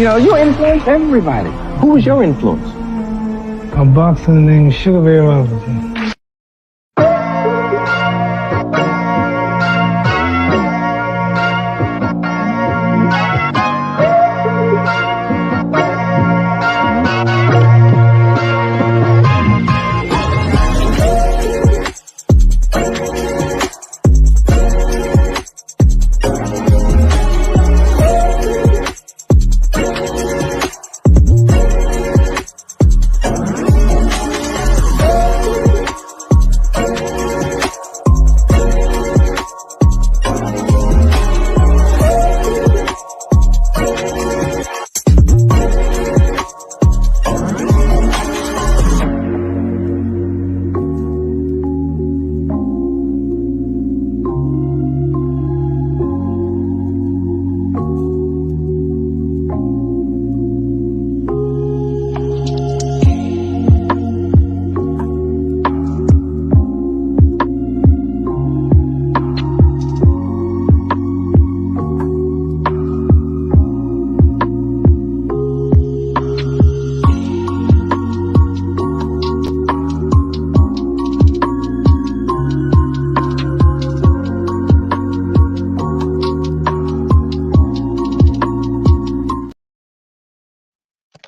you influence everybody. Who was your influence? A boxer named Sugar Ray Robinson.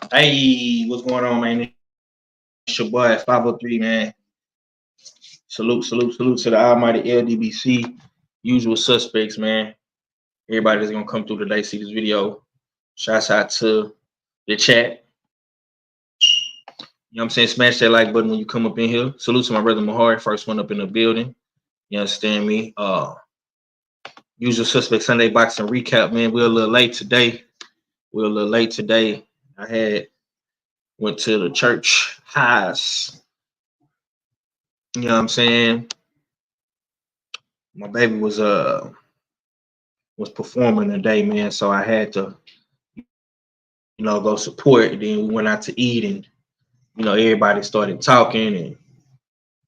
Hey, what's going on, man? It's your boy 503, man. Salute to the almighty LDBC. Usual suspects, man. Everybody that's gonna come through today, see this video. Shouts out to the chat. You know what I'm saying? Smash that like button when you come up in here. Salute to my brother Mahari, first one up in the building. You understand me? Usual suspect Sunday boxing recap, man. We're a little late today. I went to the church house. You know what I'm saying? My baby was performing today, man. So I had to, go support. Then we went out to eat, and everybody started talking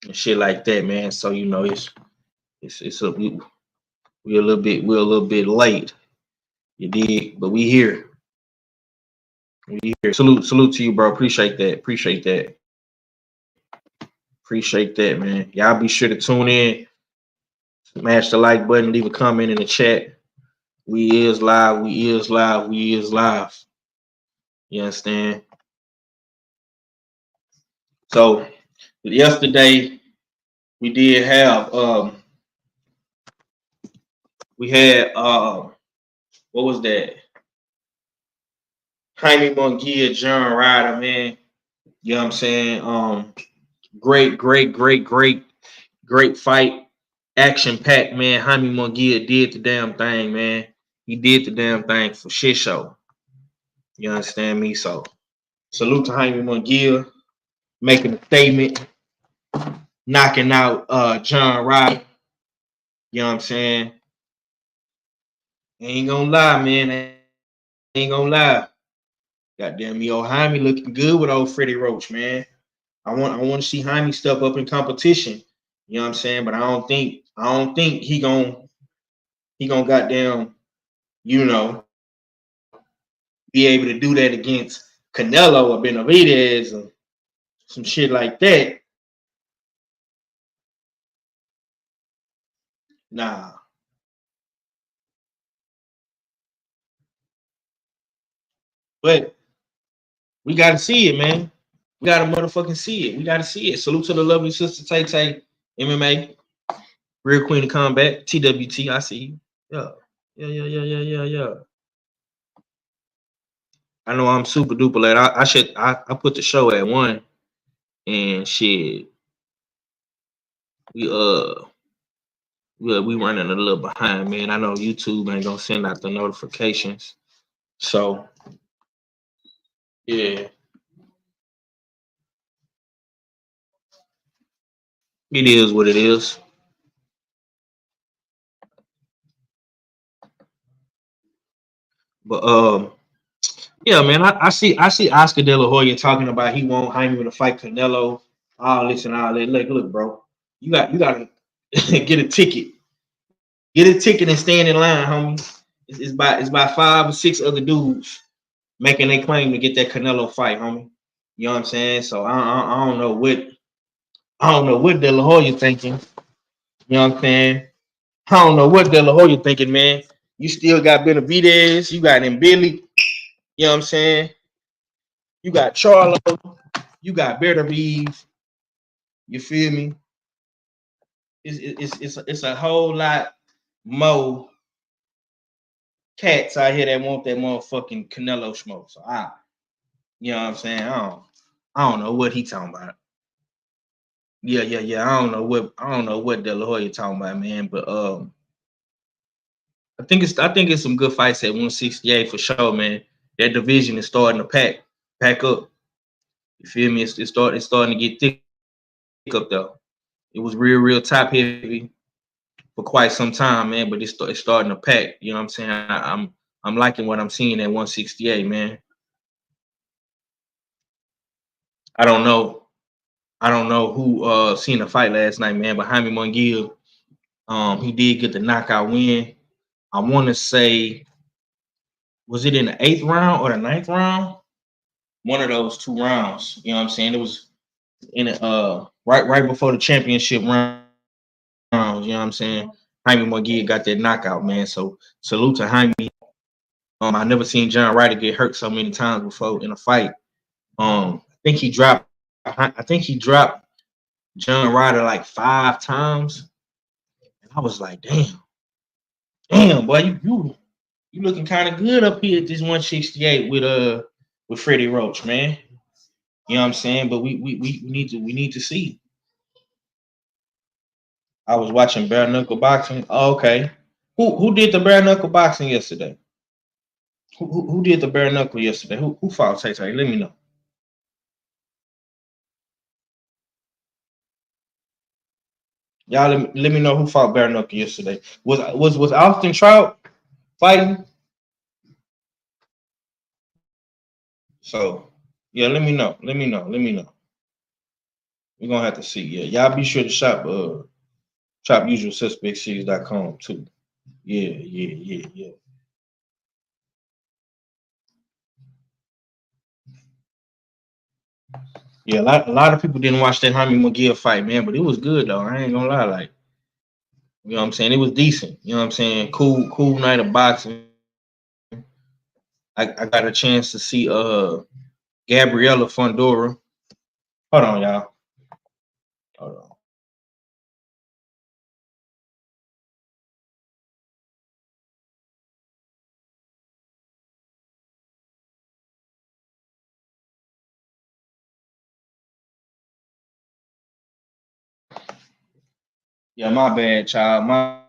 and shit like that, man. So we a little bit late. You dig? But we here. Salute to you, bro. Appreciate that, man. Y'all be sure to tune in. Smash the like button. Leave a comment in the chat. We is live. You understand? So yesterday we did have what was that? Jaime Mungia, John Ryder, man. You know what I'm saying? Great fight. Action-packed, man. Jaime Mungia did the damn thing, man. He did the damn thing for shit show. You understand me? So salute to Jaime Mungia, making a statement, knocking out John Ryder. You know what I'm saying? Ain't gonna lie, man. Ain't gonna lie. Goddamn me, old Jaime looking good with old Freddie Roach, man. I want to see Jaime step up in competition. You know what I'm saying? But I don't think he gonna goddamn, be able to do that against Canelo or Benavidez or some shit like that. Nah. But we gotta see it, man. We gotta motherfucking see it. We gotta see it. Salute to the lovely sister Tay Tay, MMA, Real Queen of Combat, TWT. I see you. Yeah. I know I'm super duper late. I put the show at 1, and shit. We running a little behind, man. I know YouTube ain't gonna send out the notifications, so yeah. It is what it is. But yeah, man, I see Oscar De La Hoya talking about he want Jaime to fight Canelo, all this and all that. Look, bro, you gotta get a ticket. Get a ticket and stand in line, homie. It's by 5 or 6 other dudes. making a claim to get that Canelo fight, homie. You know what I'm saying? So I don't know what De La Hoya thinking. You know what I'm saying? I don't know what De La Hoya thinking, man. You still got Benavidez, you got Billy. You know what I'm saying? You got Charlo, you got Benavidez. You feel me? It's a whole lot more cats out here that want that motherfucking Canelo smoke. So you know what I'm saying? I don't know what he talking about. Yeah. I don't know what De La Hoya talking about, man. But I think it's some good fights at 168 for sure, man. That division is starting to pack up. You feel me? It's starting to get thick up though. It was real top heavy for quite some time, man. But it's starting to pack. You know what I'm saying? I'm liking what I'm seeing at 168, man. I don't know. I don't know who seen the fight last night, man. But Jaime Mungia, he did get the knockout win. I want to say, was it in the 8th round or the 9th round? One of those 2 rounds. You know what I'm saying? It was in right before the championship rounds. You know what I'm saying? Jaime Mungia got that knockout, man. So salute to Jaime. I never seen John Ryder get hurt so many times before in a fight. I think he dropped John Ryder like 5 times. And I was like, damn, boy, you looking kind of good up here at this 168 with Freddie Roach, man. You know what I'm saying? But we need to see. I was watching bare knuckle boxing. Oh, okay. Who did the bare knuckle boxing yesterday? Who did the bare knuckle yesterday? Who fought Tay Tay? Let me know. Y'all let me know who fought bare knuckle yesterday. Was Austin Trout fighting? So yeah, let me know. Let me know. We're gonna have to see. Yeah, y'all be sure to shop usualsuspectseries.com too. Yeah. Yeah, a lot of people didn't watch that Jaime Mungia fight, man, but it was good though. I ain't gonna lie, like, you know what I'm saying? It was decent. You know what I'm saying? Cool night of boxing. I got a chance to see Gabriella Fundora. Hold on, y'all. Hold on. Yeah, my bad, child. My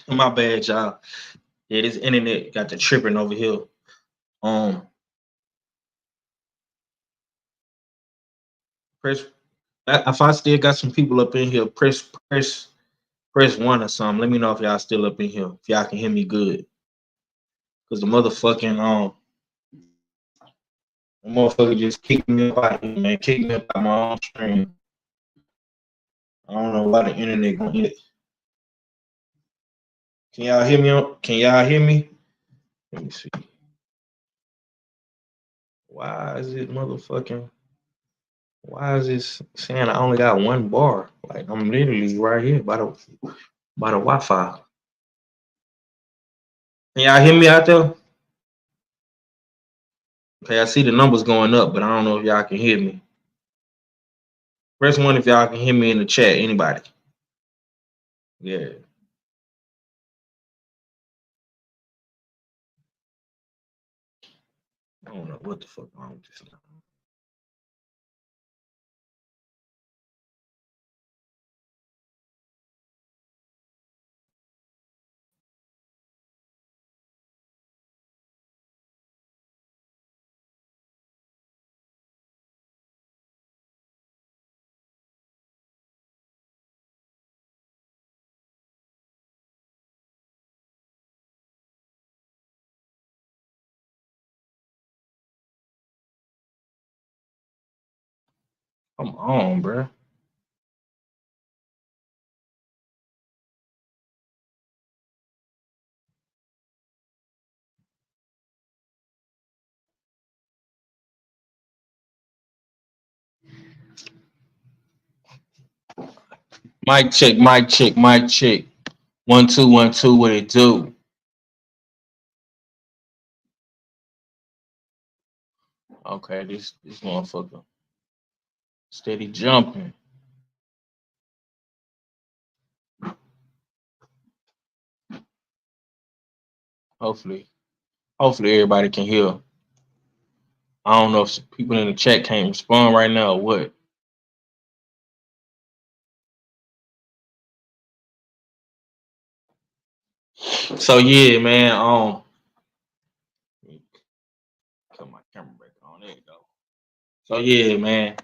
My bad, y'all. Yeah, this internet got the tripping over here. Press. If I still got some people up in here, press one or something. Let me know if y'all still up in here. If y'all can hear me good. Cause the motherfucker just kicked me up out here, man. Kicked me up out my own stream. I don't know why the internet gonna hit. Can y'all hear me? Can y'all hear me? Let me see. Why is it motherfucking? Why is this saying I only got one bar? Like I'm literally right here by the Wi-Fi. Can y'all hear me out there? Okay, I see the numbers going up, but I don't know if y'all can hear me. Press one if y'all can hear me in the chat. Anybody? Yeah. I don't know what the fuck wrong with this. Come on, bro. Mic check, mic check, mic check. 1 2 1 2. What it do? Okay, this motherfucker steady jumping. Hopefully everybody can hear. I don't know if people in the chat can't respond right now or what. So yeah, man. Cut my camera back on. There you go. So yeah, man.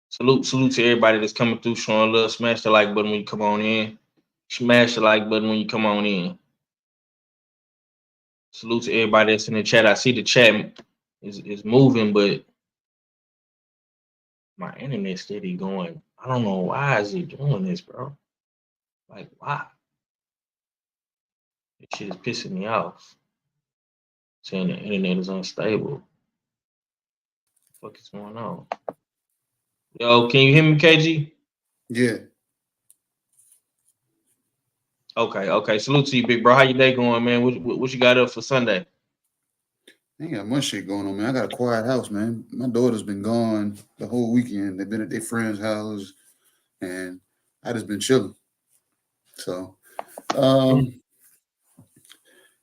Salute to everybody that's coming through, showing love. Smash the like button when you come on in. Smash the like button when you come on in. Salute to everybody that's in the chat. I see the chat is moving, but my internet steady going. I don't know why is it doing this, bro. Like why? This shit is pissing me off. Saying the internet is unstable. What the fuck is going on? Yo, can you hear me, KG? Yeah. Okay. Salute to you, big bro. How your day going, man? What you got up for Sunday? I ain't got much shit going on, man. I got a quiet house, man. My daughter's been gone the whole weekend. They've been at their friend's house, and I just been chilling. So,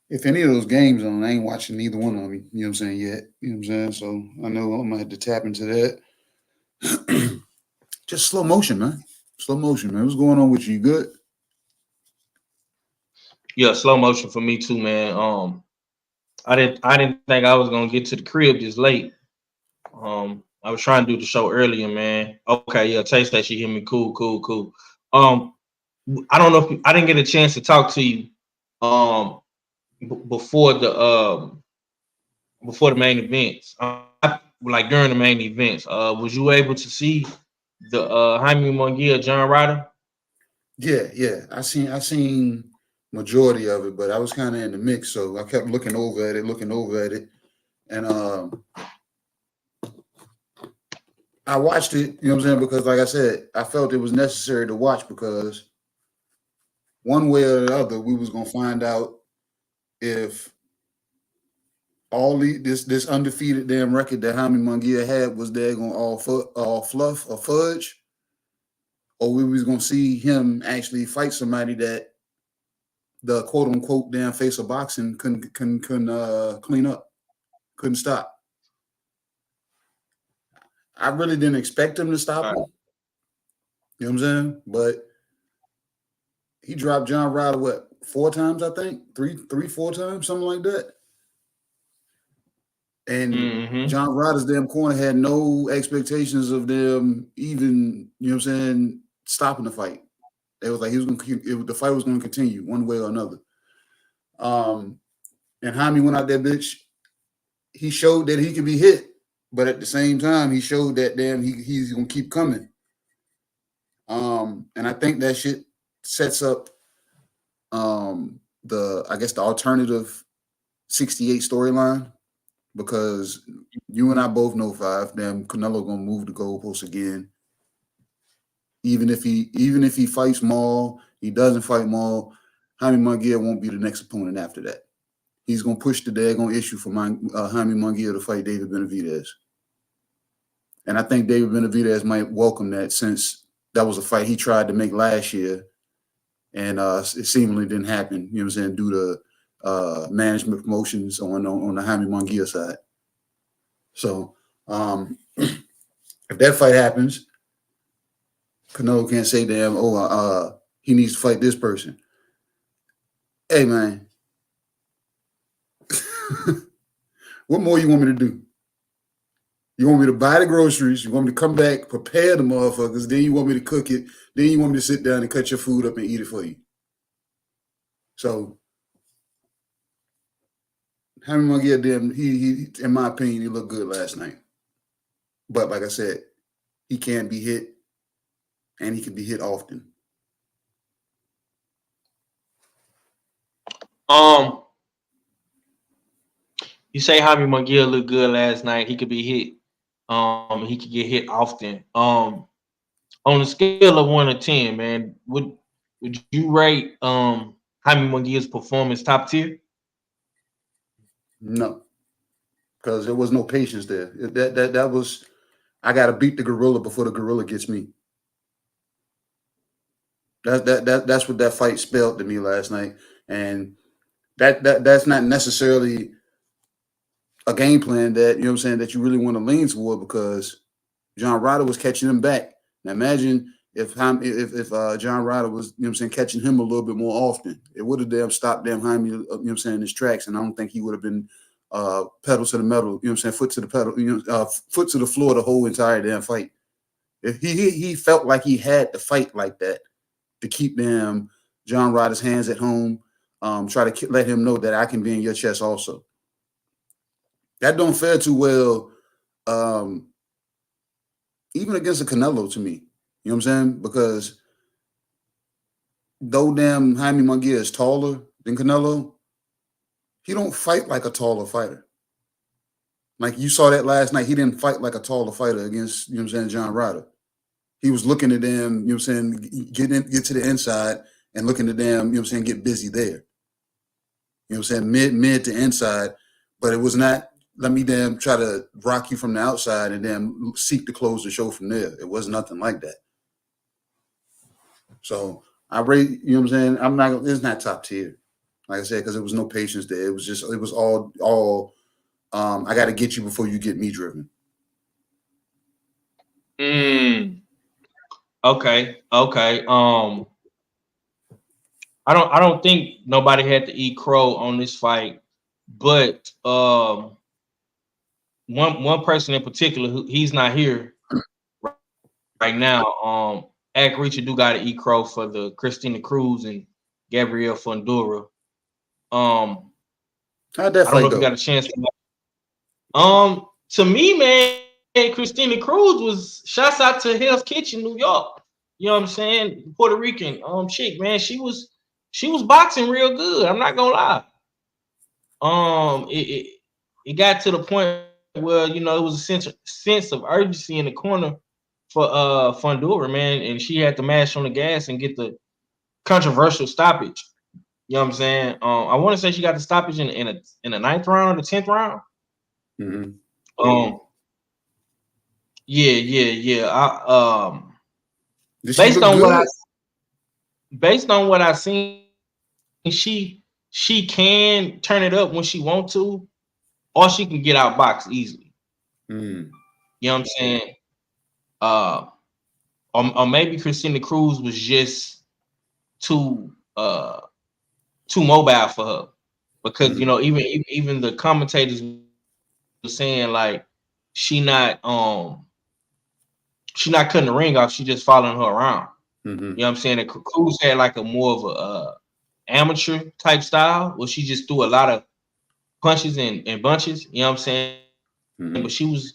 if any of those games on, I ain't watching neither one of them. You know what I'm saying? Yet, you know what I'm saying? So I know I'm gonna have to tap into that. Just slow motion, man. Slow motion, man. What's going on with you? You good? Yeah, slow motion for me too, man. I didn't think I was gonna get to the crib this late. I was trying to do the show earlier, man. Okay, yeah, taste that she hear me. Cool. I don't know if I didn't get a chance to talk to you before the main events. Like during the main events. Was you able to see the Jaime Mungia John Ryder? Yeah. I seen majority of it, but I was kind of in the mix, so I kept looking over at it, and I watched it, you know what I'm saying, because like I said, I felt it was necessary to watch because one way or the other, we was gonna find out if this undefeated damn record that Jaime Mungia had was daggone all fluff or fudge, or we was gonna see him actually fight somebody that the quote unquote damn face of boxing couldn't clean up, couldn't stop. I really didn't expect him to stop him, You know what I'm saying? But he dropped John Ryder, what, 4 times, I think? 4 times, something like that. And John Ryder's damn corner had no expectations of them even, you know what I'm saying, stopping the fight. It was like the fight was going to continue one way or another. And Jaime went out there, bitch. He showed that he could be hit, but at the same time, he showed that damn he's going to keep coming. And I think that shit sets up the alternative 68 storyline, because you and I both know, Five, damn Canelo gonna move the goalposts again. Even if he fights Maul, he doesn't fight Maul, Jaime Mungia won't be the next opponent after that. He's gonna push the daggone issue for Jaime Mungia to fight David Benavidez. And I think David Benavidez might welcome that, since that was a fight he tried to make last year, and it seemingly didn't happen, you know what I'm saying, due to management promotions on the Jaime Mungia side. So if that fight happens, Canelo can't say to him, he needs to fight this person. Hey, man, what more you want me to do? You want me to buy the groceries? You want me to come back, prepare the motherfuckers? Then you want me to cook it? Then you want me to sit down and cut your food up and eat it for you? So, Jaime Mungia, he in my opinion, he looked good last night. But like I said, he can be hit, and he can be hit often. You say Jaime Mungia looked good last night. He could be hit. He could get hit often. On a scale of 1 to 10, man, would you rate Jaime Mungia's performance top tier? No, because there was no patience there. That was, I got to beat the gorilla before the gorilla gets me. That's what that fight spelled to me last night, and that's not necessarily a game plan that, you know what I'm saying, that you really want to lean toward, because John Ryder was catching him back. Now imagine if John Ryder was, you know what I'm saying, catching him a little bit more often, it would have damn stopped damn Jaime, you know what I'm saying, in his tracks, and I don't think he would have been pedal to the metal, you know what I'm saying, foot to the pedal, foot to the floor the whole entire damn fight. If he felt like he had to fight like that to keep damn John Ryder's hands at home, try to let him know that I can be in your chest also. That don't fare too well, even against a Canelo, to me. You know what I'm saying? Because though damn Jaime Mungia is taller than Canelo, he don't fight like a taller fighter. Like you saw that last night, he didn't fight like a taller fighter against, you know what I'm saying, John Ryder. He was looking at them, you know what I'm saying, get to the inside and looking at them, you know what I'm saying, get busy there. You know what I'm saying, mid to inside, but it was not, let me damn try to rock you from the outside and then seek to close the show from there. It was nothing like that. So I rate, you know what I'm saying, it's not top tier, like I said, because there was no patience there. It was all I got to get you before you get me driven. Okay. I don't think nobody had to eat crow on this fight, but one person in particular, he's not here right now. Ak Reacher do got to eat crow for the Christina Cruz and Gabrielle Fundora. How'd that fight go? I don't know if you got a chance to me, man, Christina Cruz was shouts out to Hell's Kitchen, New York. You know what I'm saying? Puerto Rican chick, man. She was boxing real good. I'm not gonna lie. It got to the point where, you know, it was a sense of urgency in the corner for Fundora, man, and she had to mash on the gas and get the controversial stoppage. You know what I'm saying? I want to say she got the stoppage in the 9th round or the 10th round. Mm-hmm. Yeah. Based on what I seen, she can turn it up when she want to, or she can get outboxed easily. You know what I'm saying? or maybe Christina Cruz was just too mobile for her, because you know even the commentators were saying like she not cutting the ring off, she just following her around. You know what I'm saying? And Cruz had like a more of a amateur type style where she just threw a lot of punches and bunches. You know what I'm saying? But she was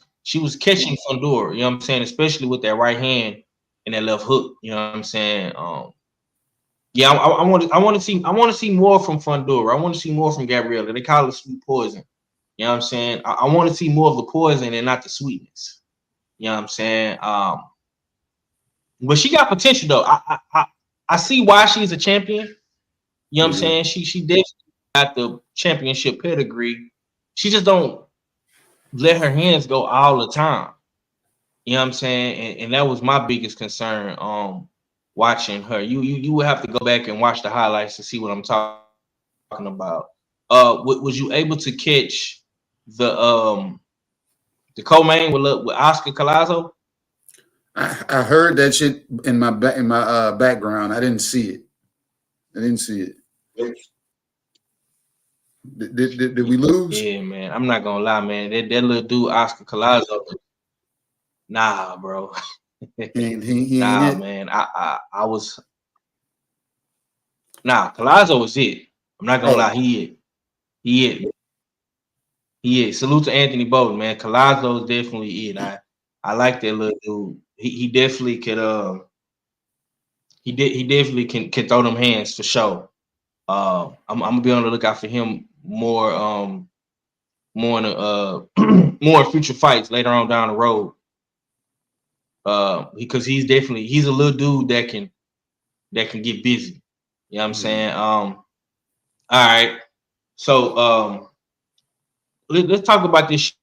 catching Fundora. You know what I'm saying? Especially with that right hand and that left hook. You know what I'm saying? Yeah, I want to see more from Fundora. I want to see more from Gabriella. They call it sweet poison. You know what I'm saying? I want to see more of the poison and not the sweetness. You know what I'm saying? But she got potential though. I see why she's a champion. You know what I'm saying? She definitely got the championship pedigree. She just don't let her hands go all the time. You know what I'm saying? And that was my biggest concern watching her. You would have to go back and watch the highlights to see what I'm talking about. Was you able to catch the co-main with Oscar Collazo? I heard that shit in my background. I didn't see it. Did we lose? Yeah, man. I'm not gonna lie, man. That little dude Oscar Collazo. Nah, bro. He nah, ain't it. man. I was. Nah, Collazo was it. I'm not gonna lie. He is. Salute to Anthony Bolton, man. Collazo is definitely it. I like that little dude. He definitely could. He definitely can throw them hands for sure. I'm gonna be on the lookout for him more. More in more future fights later on down the road. Because he's a little dude that can get busy. You know what I'm saying? All right. So let's talk about this shit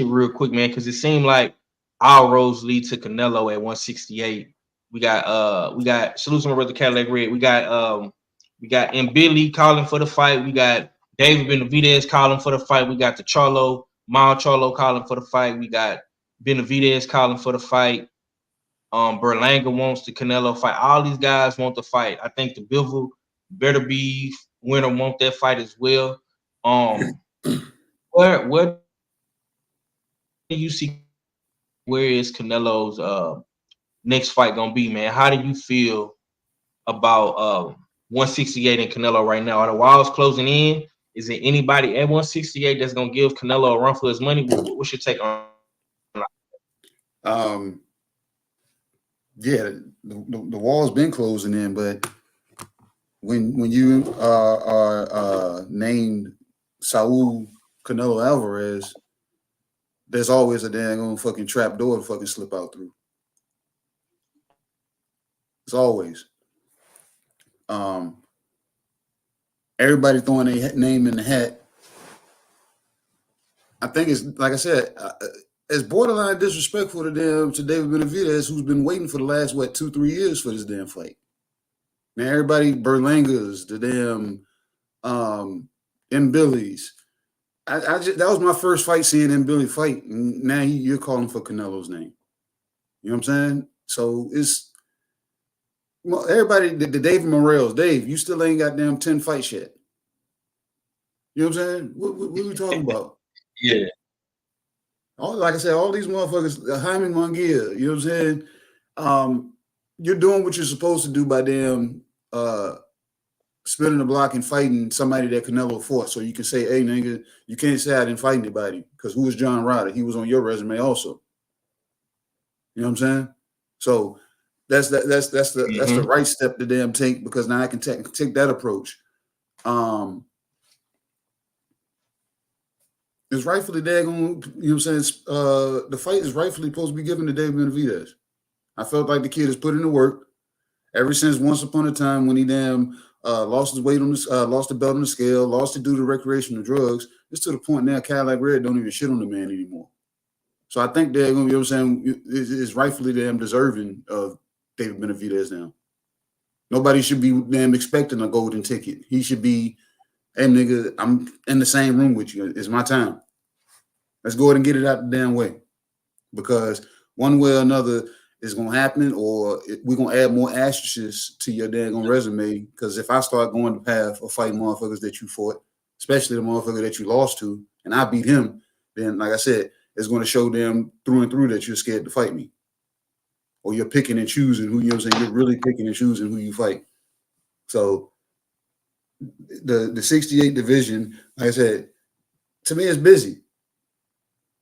real quick, man, because it seemed like all roads lead to Canelo at 168. We got salute to my brother Cadillac Red. We got M. Billy calling for the fight. We got David Benavidez calling for the fight. We got the Mal Charlo calling for the fight. We got Benavidez calling for the fight. Berlanga wants the Canelo fight. All these guys want the fight. I think the Bivol better be winner want that fight as well. Where do you see, where is Canelo's next fight gonna be, man? How do you feel about 168 and Canelo right now? Are the walls closing in? Is there anybody at 168 that's gonna give Canelo a run for his money? What's your take on? Yeah, the wall's been closing in, but when you are named Saul Canelo Alvarez, there's always a dang fucking trap door to fucking slip out through. It's always. Everybody throwing their name in the hat. I think it's, like I said, it's borderline disrespectful to David Benavidez, who's been waiting for the last 2-3 years for this damn fight. Man, everybody Berlangas, the damn M. Billy's. That was my first fight seeing M. Billy fight, and now you're calling for Canelo's name. You know what I'm saying? So it's everybody. The David Morrells, Dave, you still ain't got damn 10 fights yet. You know what I'm saying? What are we talking about? Yeah. Like I said, all these motherfuckers, Jaime Mungia, you know what I'm saying? You're doing what you're supposed to do by damn spinning the block and fighting somebody that Canelo fought. So you can say, hey, nigga, you can't say I didn't fight anybody, because who was John Ryder? He was on your resume also. You know what I'm saying? So that's the right step to damn take, because now I can take that approach. It's rightfully daggone, you know what I'm saying? The fight is rightfully supposed to be given to David Benavidez. I felt like the kid has put in the work ever since once upon a time when he damn lost his weight on lost the belt on the scale, lost it due to recreational drugs. It's to the point now Cadillac Red don't even shit on the man anymore. So I think they're going to, you know what I'm saying, is rightfully damn deserving of David Benavidez now. Nobody should be damn expecting a golden ticket. He should be, hey, nigga, I'm in the same room with you. It's my time. Let's go ahead and get it out the damn way. Because one way or another, it's gonna happen, or we're gonna add more asterisks to your daggone resume. Because if I start going the path of fighting motherfuckers that you fought, especially the motherfucker that you lost to, and I beat him, then like I said, it's going to show them through and through that you're scared to fight me, or you're picking and choosing who, you know what I'm saying, you're really picking and choosing who you fight. So the 68 division, like I said, to me, it's busy.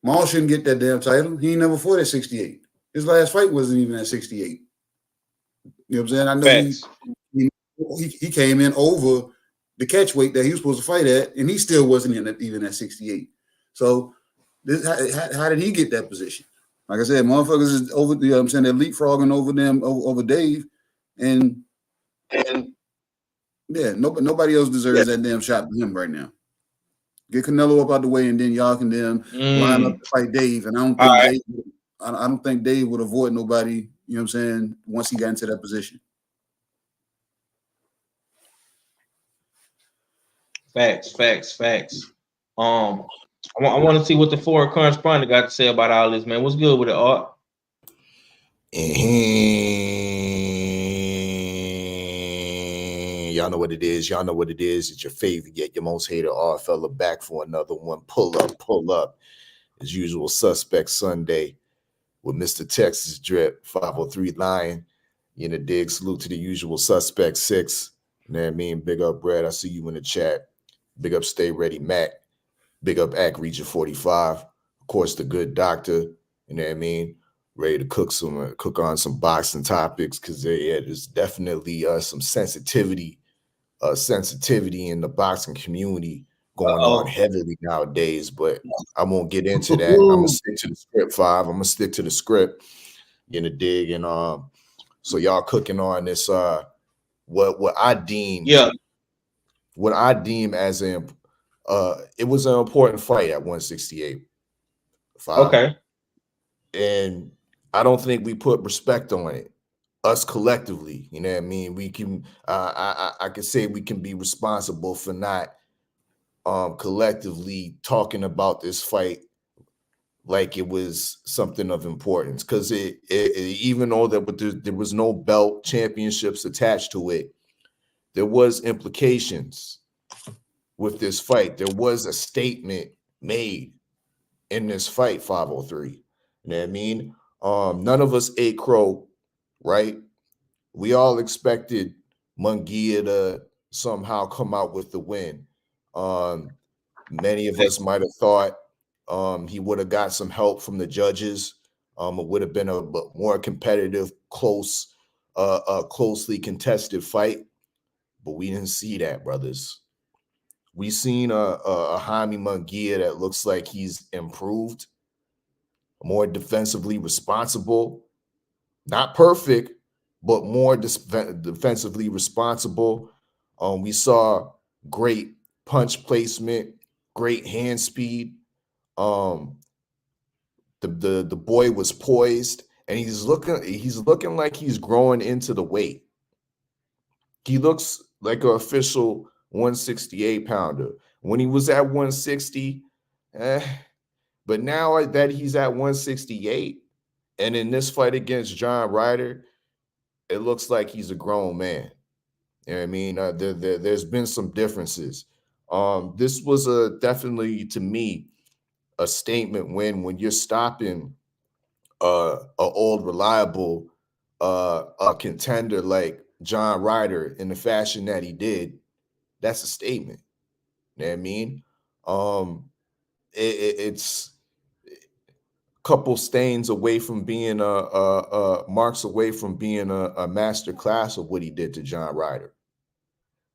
Maul shouldn't get that damn title. He ain't never fought at 68. His last fight wasn't even at 68. You know what I'm saying? I know he came in over the catch weight that he was supposed to fight at, and he still wasn't even at 68. So how did he get that position? Like I said, motherfuckers is over, you know what I'm saying, they're leapfrogging over them, over Dave, and yeah, nobody else deserves that damn shot to him right now. Get Canelo up out the way, and then y'all can then line up to fight Dave. And I don't think Dave would avoid nobody, you know what I'm saying, once he got into that position. Facts. I want to see what the foreign correspondent got to say about all this, man. What's good with it, Art? Y'all know what it is. It's your favorite, yet your most hated Art fella, back for another one. Pull up. As usual, Suspect Sunday with Mr. Texas Drip, 503 Lion. You know, dig. Salute to the usual Suspect 6. You know what I mean? Big up, Brad. I see you in the chat. Big up, Stay Ready, Mac. Big up, Act Region 45. Of course, the good doctor. You know what I mean? Ready to cook on some boxing topics, because there's definitely some sensitivity in the boxing community going on heavily nowadays. But I won't get into that. I'm gonna stick to the script, 5. I'm gonna stick to the script. You know, dig. And so y'all cooking on this what I deem as it was an important fight at 168. 5. Okay. And I don't think we put respect on it, us collectively. You know what I mean? We can I could say we can be responsible for not collectively talking about this fight like it was something of importance, because it even though there was no belt championships attached to it, there was implications with this fight. There was a statement made in this fight, 503. You know what I mean? None of us ate crow, right? We all expected Mungia to somehow come out with the win. Many of us might have thought he would have got some help from the judges. It would have been a more competitive, closely contested fight, but we didn't see that, brothers. We seen a Jaime Mungia that looks like he's improved, more defensively responsible, not perfect, but more defensively responsible. We saw great punch placement, great hand speed. The boy was poised, and he's looking like he's growing into the weight. He looks like an official 168 pounder. When he was at 160, but now that he's at 168, and in this fight against John Ryder, it looks like he's a grown man. You know what I mean? There's been some differences. This was definitely, to me, a statement when you're stopping a old reliable a contender like John Ryder in the fashion that he did. That's a statement. You know what I mean? It's a couple stains away from being marks away from being a master class of what he did to John Ryder.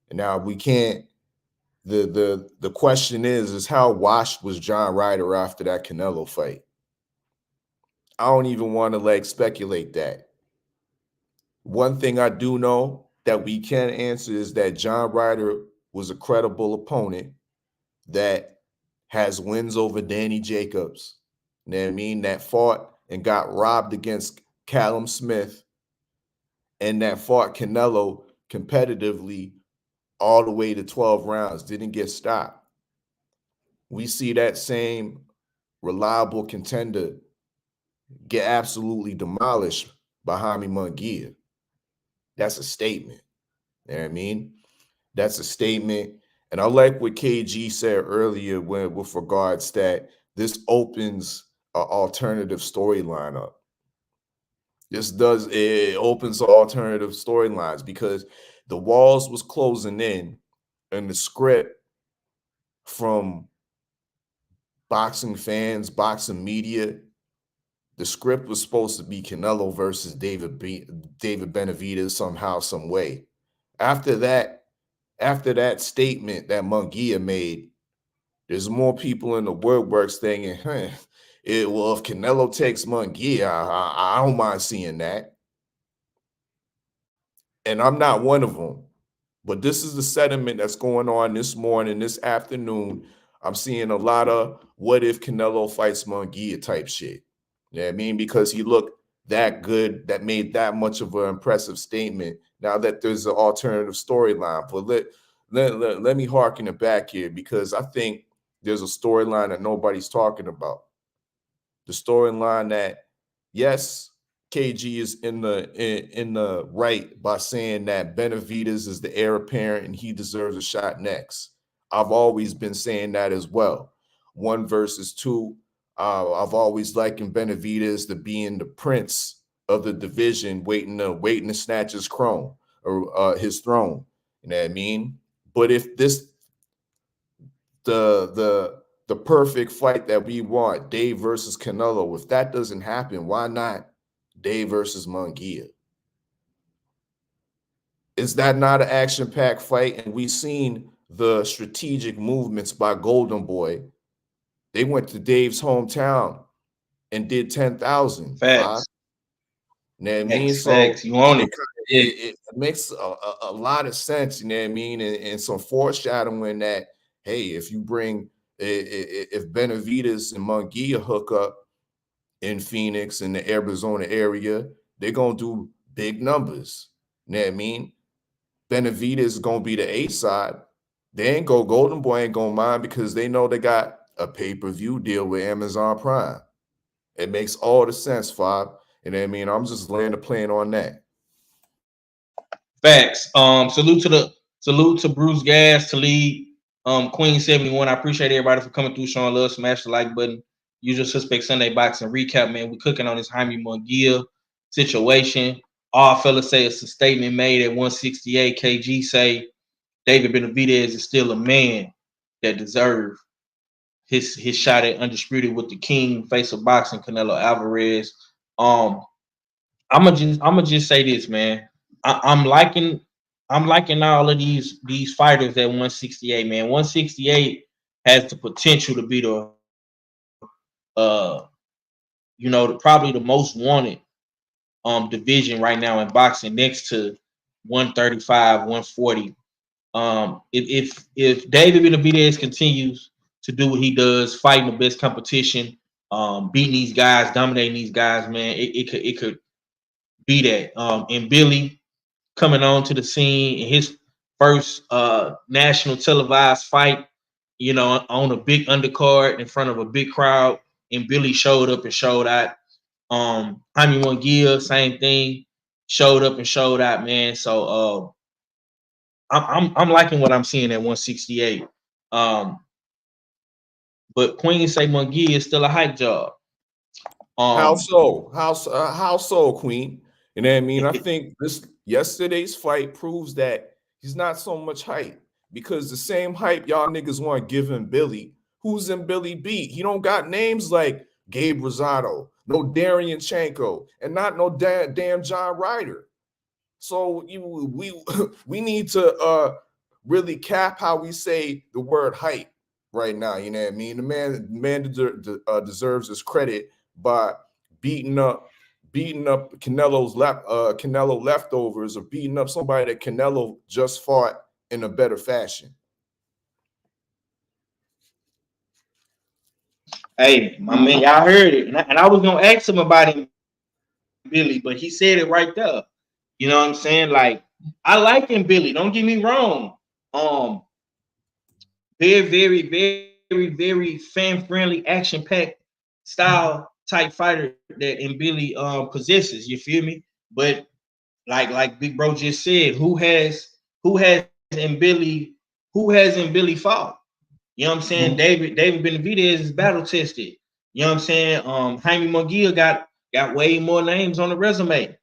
And now we can't. The question is how washed was John Ryder after that Canelo fight? I don't even want to speculate that. One thing I do know that we can answer is that John Ryder was a credible opponent that has wins over Danny Jacobs. You know what I mean? That fought and got robbed against Callum Smith, and that fought Canelo competitively all the way to 12 rounds, didn't get stopped. We see that same reliable contender get absolutely demolished by Jaime Mungia. That's a statement. You know what I mean? That's a statement. And I like what KG said earlier with regards that this opens an alternative storyline up. It opens alternative storylines because the walls was closing in and the script from boxing fans, boxing media, the script was supposed to be Canelo versus David Benavidez somehow, some way. After that statement that Mungia made, there's more people in the woodworks thinking, well, if Canelo takes Mungia, I don't mind seeing that. And I'm not one of them. But this is the sentiment that's going on this morning, this afternoon. I'm seeing a lot of what if Canelo fights Mungia type shit. You know what I mean? Because he looked that good, that made that much of an impressive statement. Now that there's an alternative storyline. But let me harken it back here because I think there's a storyline that nobody's talking about. The storyline that, yes, KG is in the right by saying that Benavidez is the heir apparent and he deserves a shot next. I've always been saying that as well. 1 versus 2. I've always likened Benavidez to being the prince of the division, waiting to snatch his throne or his throne. You know what I mean? But if this the perfect fight that we want, Dave versus Canelo, if that doesn't happen, why not Dave versus Mungia? Is that not an action-packed fight? And we've seen the strategic movements by Golden Boy. They went to Dave's hometown and did 10,000. Facts. You know what I mean? Facts, facts. You own it. It makes a lot of sense, you know what I mean? And some foreshadowing that, hey, if you bring, if Benavidez and Mungia hook up in Phoenix in the Arizona area, they're going to do big numbers. You know what I mean? Benavidez is going to be the A side. Golden Boy ain't going to mind because they know they got a pay-per-view deal with Amazon Prime. It makes all the sense, Fob. You know what I mean? I'm just laying the plan on that. Facts. Salute to Bruce Gas, to lead Queen 71. I appreciate everybody for coming through, showing love. Smash the like button. Usual Suspect Sunday Boxing Recap, man. We're cooking on this Jaime Mungia situation. All fellas say it's a statement made at 168. KG say David Benavidez is still a man that deserves his shot at undisputed with the king, face of boxing, Canelo Alvarez. I'm gonna just say this, man. I'm liking all of these fighters at 168, man. 168 has the potential to be the probably the most wanted division right now in boxing, next to 135, 140. If David Benavidez continues to do what he does, fighting the best competition, beating these guys, dominating these guys, man, it could be that. And Billy coming on to the scene in his first national televised fight, on a big undercard in front of a big crowd, and Billy showed up and showed out. Jaime Mungia, same thing, showed up and showed out, man. So I'm liking what I'm seeing at 168. But Queen say Mungia is still a hype job. How so? How so, Queen? You know what I mean? I think yesterday's fight proves that he's not so much hype, because the same hype y'all niggas want to give him Billy. Who's in Billy beat? He don't got names like Gabe Rosado, no Darian Chanko, and not no damn John Ryder. So we need to really cap how we say the word hype right now. You know what I mean? The man deserves his credit by beating up Canelo leftovers, or beating up somebody that Canelo just fought in a better fashion. Hey, my man, y'all heard it, and I was gonna ask him about him, Billy, but he said it right there. You know what I'm saying? Like, I like him, Billy. Don't get me wrong. Very, very, very, very fan-friendly, action-packed style type fighter that Billy possesses. You feel me? But like Big Bro just said, who has in Billy fought? You know what I'm saying? David Benavidez is battle tested. You know what I'm saying? Jaime Mungia got way more names on the resume.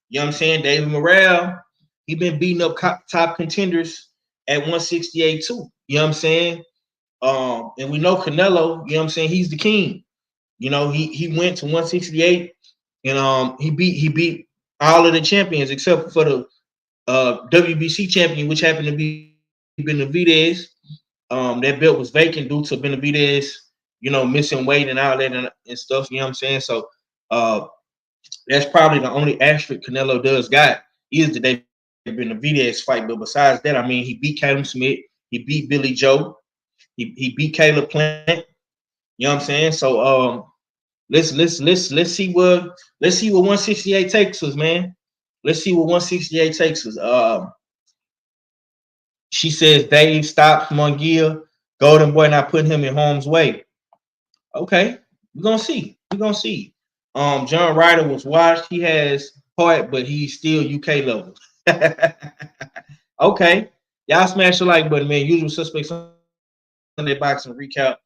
You know what I'm saying? David Morrell, he been beating up top contenders at 168 too. You know what I'm saying? And we know Canelo, you know what I'm saying? He's the king. You know, he went to 168 and he beat all of the champions except for the WBC champion, which happened to be Benavidez. That belt was vacant due to Benavidez, you know, missing weight and all that and stuff. You know what I'm saying? So that's probably the only asterisk Canelo does got is the David Benavidez fight. But besides that, I mean, he beat Callum Smith, he beat Billy Joe, he beat Caleb Plant. You know what I'm saying? So let's see what 168 takes us, man. Let's see what 168 takes us. She says Dave stops Mungia. Golden Boy not putting him in harm's way. Okay, we're gonna see. We're gonna see. John Ryder was washed. He has heart, but he's still UK level. Okay, y'all smash the like button, man. Usual suspects Sunday boxing recap.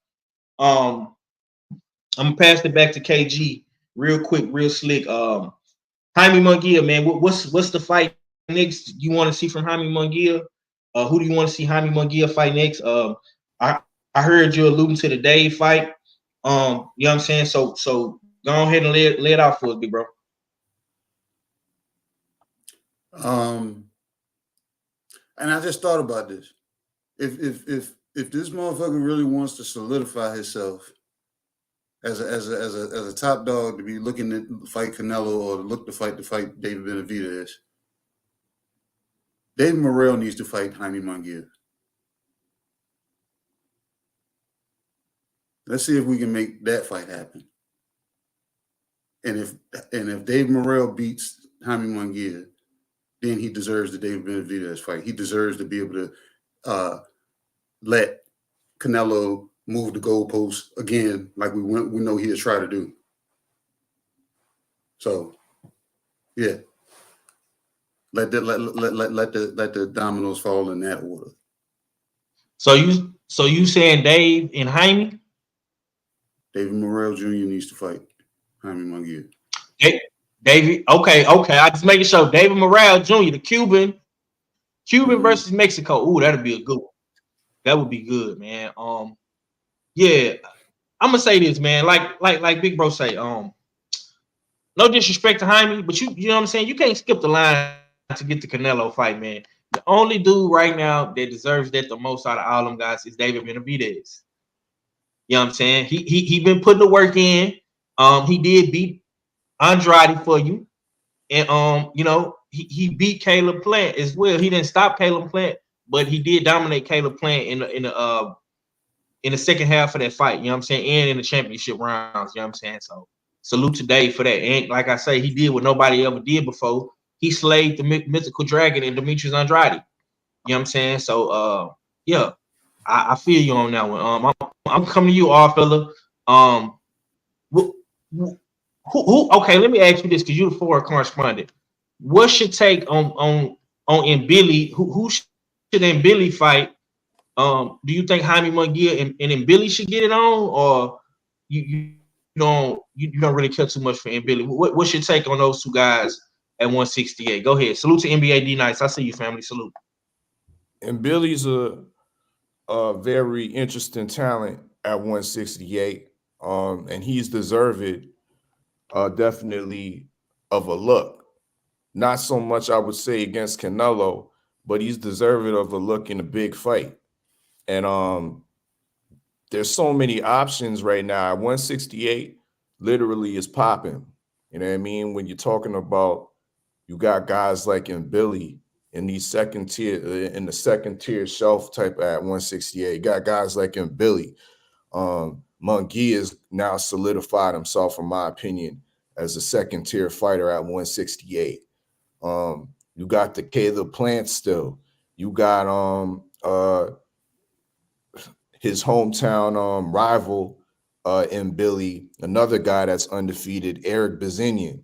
I'm gonna pass it back to KG real quick, real slick. Jaime Mungia, man. What's the fight next you want to see from Jaime Mungia? Who do you want to see Jaime Mungia fight next? I heard you alluding to the Dave fight. You know what I'm saying? So go ahead and lay it out for us, big bro. And I just thought about this. If this motherfucker really wants to solidify himself as a top dog to be looking to fight Canelo or to look to fight David Benavidez, David Morrell needs to fight Jaime Mungia. Let's see if we can make that fight happen. And if David Morrell beats Jaime Mungia, then he deserves the David Benavidez fight. He deserves to be able to let Canelo move the goalposts again, like we know he'll try to do. So, yeah, let the dominoes fall in that order. So you saying Dave and Jaime? David Morrell Jr. needs to fight Jaime Mungia. David, okay. I just making sure. David Morrell Jr., the Cuban versus Mexico. Ooh, that'd be a good one. That would be good, man. Yeah, I'm gonna say this, man. Like Big Bro say, no disrespect to Jaime, but you know what I'm saying. You can't skip the line to get the Canelo fight, man. The only dude right now that deserves that the most out of all them guys is David Benavidez. You know what I'm saying? He been putting the work in. He did beat Andrade for you, and you know, he beat Caleb Plant as well. He didn't stop Caleb Plant, but he did dominate Caleb Plant in the second half of that fight. You know what I'm saying? And in the championship rounds. You know what I'm saying? So salute to Dave for that. And like I say, he did what nobody ever did before. He slayed the mythical dragon and Demetrius Andrade. You know what I'm saying? So yeah, I feel you on that one. I'm coming to you, all fella. Who? Okay, let me ask you this because you're the forward correspondent. What's your take on Billy? Who should Billy fight? Do you think Jaime Mungia and Billy should get it on, or you don't really care too much for Billy? What's your take on those two guys at 168? Go ahead. Salute to NBA D Nice. I see you, family. Salute. And Billy's a very interesting talent at 168, and he's deserved definitely of a look. Not so much, I would say, against Canelo, but he's deserved of a look in a big fight. And there's so many options right now. 168 literally is popping. You know what I mean? When you're talking about, you got guys like Billy in the second tier shelf type at 168. You got guys like Billy. Mungia has now solidified himself, in my opinion, as a second tier fighter at 168. You got the Caleb Plant still. You got his hometown rival in Billy, another guy that's undefeated, Eric Bazinian.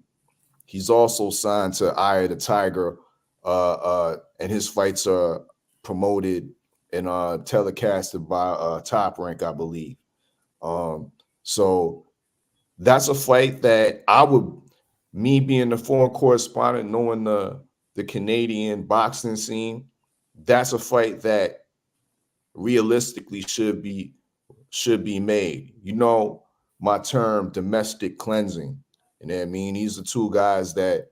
He's also signed to Eye of the Tiger, and his fights are promoted and telecasted by Top Rank, I believe. So that's a fight that I would, me being the foreign correspondent, knowing the Canadian boxing scene, that's a fight that realistically should be made. You know, my term, domestic cleansing. You know what I mean? These are two guys that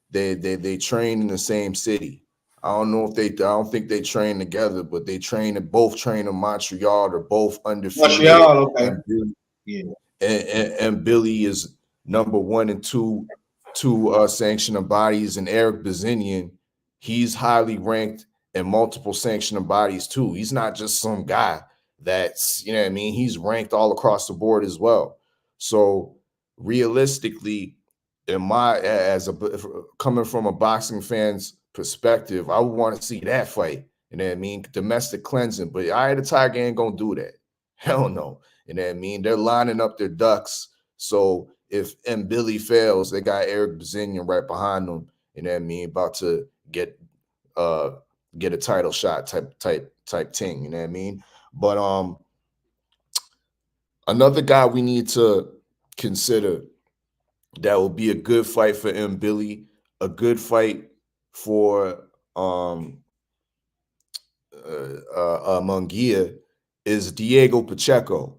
they train in the same city. I don't think they train together, but both train in Montreal. They're both undefeated. Montreal, okay. And Billy is number 1 and 2 sanctioning bodies, and Eric Bazinian, he's highly ranked in multiple sanctioning bodies too. He's not just some guy that's, you know what I mean, he's ranked all across the board as well. So realistically, coming from a boxing fan's perspective, I would want to see that fight. You know what I mean? Domestic cleansing. But Eye of the Tiger ain't gonna do that. Hell no. You know what I mean? They're lining up their ducks. So if Billy fails, they got Eric Bazinian right behind them. You know what I mean? About to get a title shot type thing. You know what I mean? But another guy we need to consider that will be a good fight for Billy, a good fight for Mungia, is Diego Pacheco.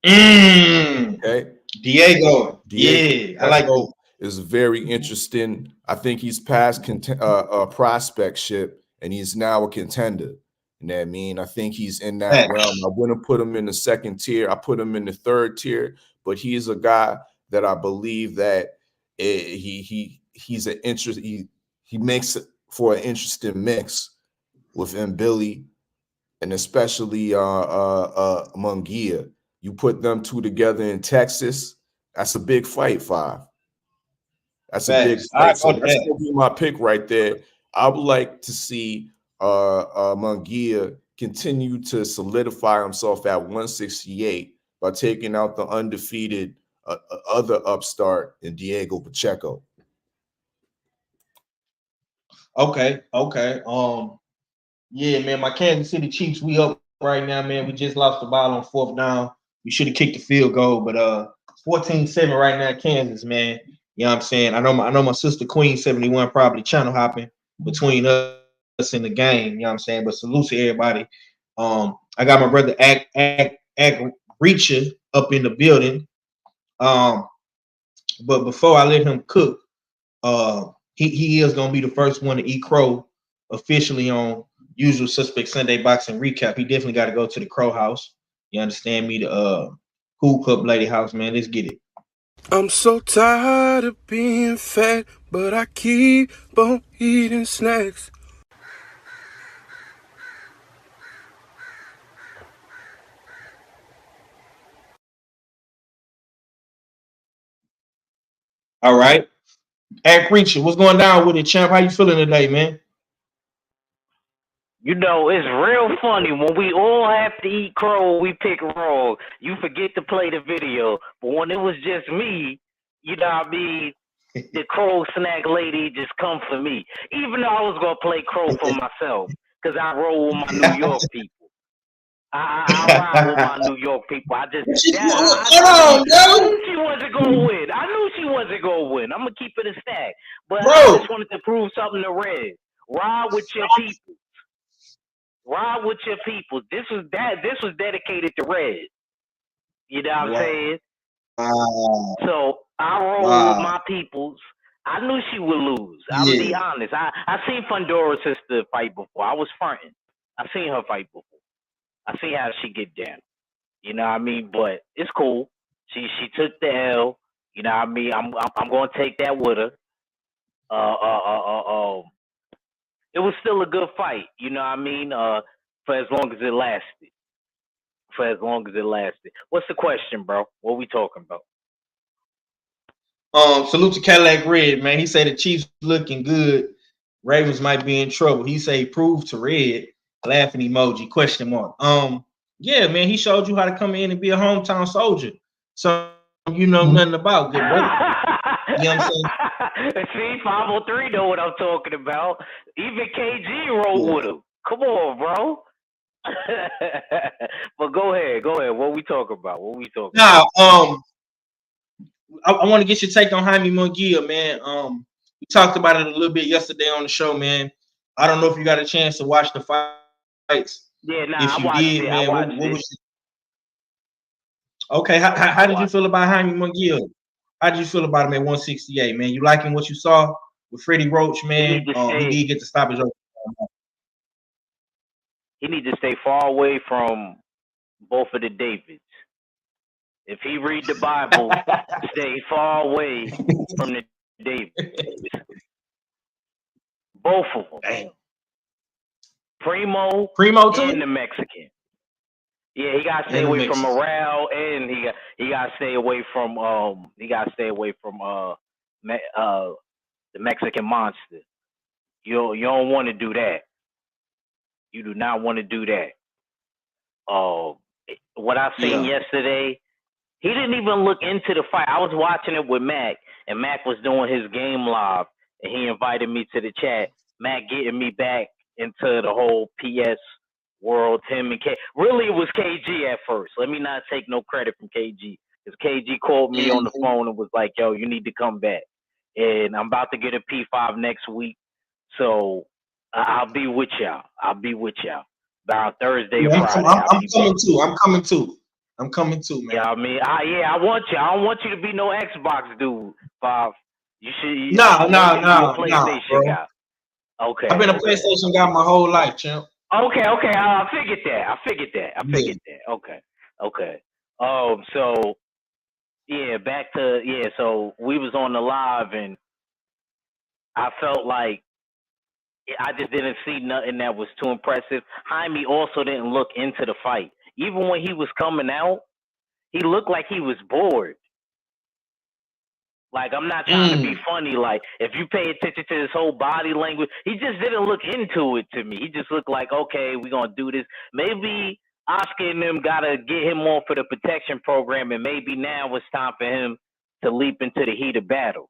Okay, Diego. Yeah, I like it. Is very interesting. I think he's past prospectship, and he's now a contender. You know what I mean? I think he's in that realm. I wouldn't put him in the second tier. I put him in the third tier, but he's a guy that I believe that he's an interest. He makes it for an interesting mix with Billy, and especially Mungia. You put them two together in Texas, that's a big fight, Five. That's a big fight. So that's gonna be my pick right there. I would like to see Mungia continue to solidify himself at 168 by taking out the undefeated other upstart in Diego Pacheco. Okay. Yeah, man, my Kansas City Chiefs, we up right now, man. We just lost the ball on 4th down. We should have kicked the field goal, but 14-7 right now, Kansas, man. You know what I'm saying? I know my sister Queen 71 probably channel hopping between us in the game. You know what I'm saying? But salute to everybody. I got my brother Act Reacher up in the building. But before I let him cook, he is gonna be the first one to eat crow officially on Usual Suspect Sunday Boxing Recap. He definitely got to go to the Crow House. You understand me? The Cool Cup Lady House, man. Let's get it. I'm so tired of being fat, but I keep on eating snacks. All right. Act Reacher, what's going down with it, champ? How you feeling today, man? You know, it's real funny. When we all have to eat crow, we pick wrong. You forget to play the video. But when it was just me, you know what I mean, the crow snack lady just come for me. Even though I was going to play crow for myself, because I roll with my New York people. I ride with my New York people. I knew she wasn't going to win. I knew she wasn't going to win. I'm going to keep it a stack. But I just wanted to prove something to Red. Ride with your people. Ride with your people. This was dedicated to Red. You know what I'm saying? So I roll with my peoples. I knew she would lose. I'm gonna be honest. I seen Fundora's sister fight before. I was fronting. I seen her fight before. I see how she get down. You know what I mean? But it's cool. She took the L. You know what I mean? I'm gonna take that with her. It was still a good fight, you know what I mean? For as long as it lasted. What's the question, bro? What we talking about? Salute to Cadillac Red, man. He said the Chiefs looking good. Ravens might be in trouble. He say prove to Red. Laughing emoji, question mark. Yeah, man, he showed you how to come in and be a hometown soldier. So you know nothing about, good brother. You know what I'm saying? See, 503 know what I'm talking about. Even KG wrote with him. Come on, bro. But go ahead. What we talking about? Nah, I want to get your take on Jaime Mungia, man. We talked about it a little bit yesterday on the show, man. I don't know if you got a chance to watch the fights. Yeah, nah, if you I watched did, it. man, what was your... Okay? How did you feel about Jaime Mungia? How did you feel about him at 168, man? You liking what you saw with Freddie Roach, man? He did get the stoppage. He need to stay far away from both of the Davids. If he read the Bible, stay far away from the Davids. Both of them. Damn. Primo too? and the Mexican. Yeah, he gotta stay away from Morale, and he gotta stay away from the Mexican monster. You don't want to do that. You do not want to do that. What I seen yesterday, he didn't even look into the fight. I was watching it with Mac, and Mac was doing his game live, and he invited me to the chat. Mac getting me back into the whole PS world, him and K. Really, it was KG at first. Let me not take no credit from KG, because KG called me on the phone and was like, yo, you need to come back. And I'm about to get a P5 next week, so I'll be with y'all. About Thursday, Friday. I'm coming too, man. Yeah, I mean, I want you. I don't want you to be no Xbox dude, Bob. You should. No, PlayStation bro. guy. Okay. I've been a PlayStation guy my whole life, champ. Okay. I figured that. Okay. So yeah, So we was on the live, and I felt like I just didn't see nothing that was too impressive. Jaime also didn't look into the fight. Even when he was coming out, he looked like he was bored. Like, I'm not trying to be funny. Like, if you pay attention to his whole body language, he just didn't look into it to me. He just looked like, okay, we're going to do this. Maybe Oscar and them got to get him on for the protection program, and maybe now it's time for him to leap into the heat of battle.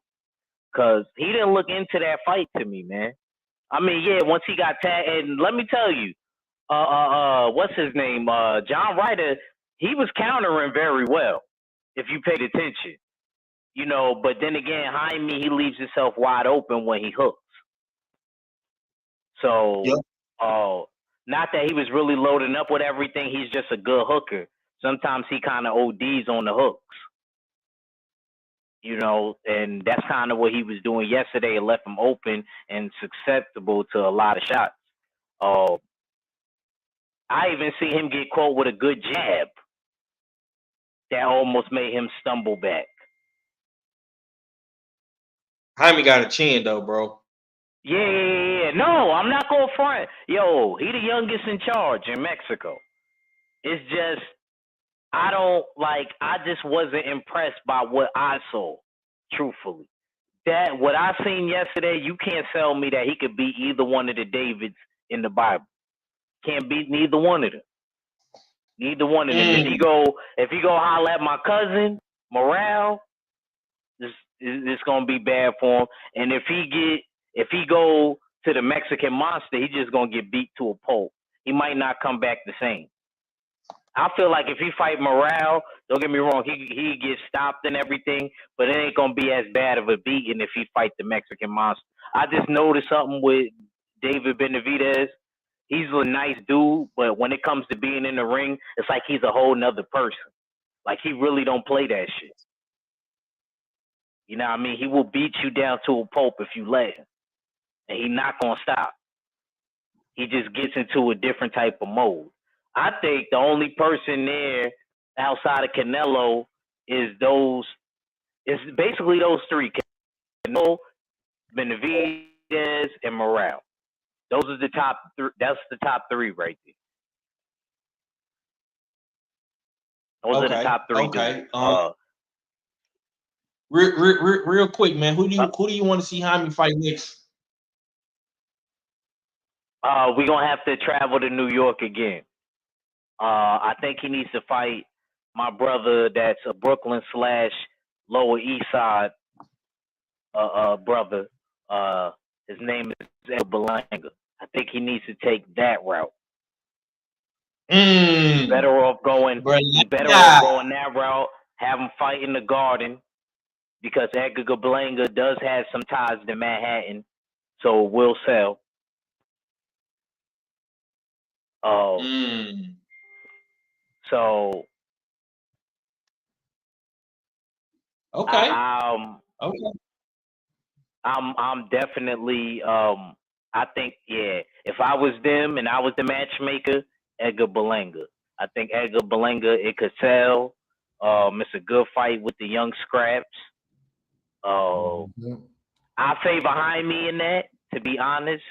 Because he didn't look into that fight to me, man. I mean, yeah, once he got tagged, and let me tell you, what's his name? John Ryder, he was countering very well, if you paid attention. You know, but then again, Jaime, he leaves himself wide open when he hooks. So, not that he was really loading up with everything. He's just a good hooker. Sometimes he kind of ODs on the hooks. You know, and that's kind of what he was doing yesterday. It left him open and susceptible to a lot of shots. I even see him get caught with a good jab that almost made him stumble back. Jaime got a chin though, bro. Yeah. No, I'm not going front. Yo, he the youngest in charge in Mexico. It's just, I just wasn't impressed by what I saw, truthfully. That, what I seen yesterday, you can't tell me that he could beat either one of the Davids in the Bible. Can't beat neither one of them. Neither one of them. If you go holler at my cousin, Morale, it's gonna be bad for him. And if he go to the Mexican monster, he's just gonna get beat to a pulp. He might not come back the same. I feel like if he fight Morale, don't get me wrong, he gets stopped and everything, but it ain't gonna be as bad of a beating if he fight the Mexican monster. I just noticed something with David Benavidez. He's a nice dude, but when it comes to being in the ring, it's like he's a whole nother person. Like, he really don't play that shit. You know what I mean? He will beat you down to a pulp if you let him. And he's not going to stop. He just gets into a different type of mode. I think the only person there outside of Canelo is basically those three. Canelo, Benavidez, and Morale. Those are the top three. That's the top three right there. Those are the top three. Okay. Real quick, man. Who do you want to see Jaime fight next? We're gonna have to travel to New York again. I think he needs to fight my brother that's a Brooklyn / Lower East Side brother. His name is Edgar Berlanga. I think he needs to take that route. He's better off going. He's better off going that route. Have him fight in the Garden, because Edgar Berlanga does have some ties to Manhattan, so it will sell. So okay. I'm definitely I think, yeah, if I was them and I was the matchmaker, Edgar Berlanga. I think Edgar Berlanga, it could sell. It's a good fight with the young scraps. I favor Jaime in that, to be honest,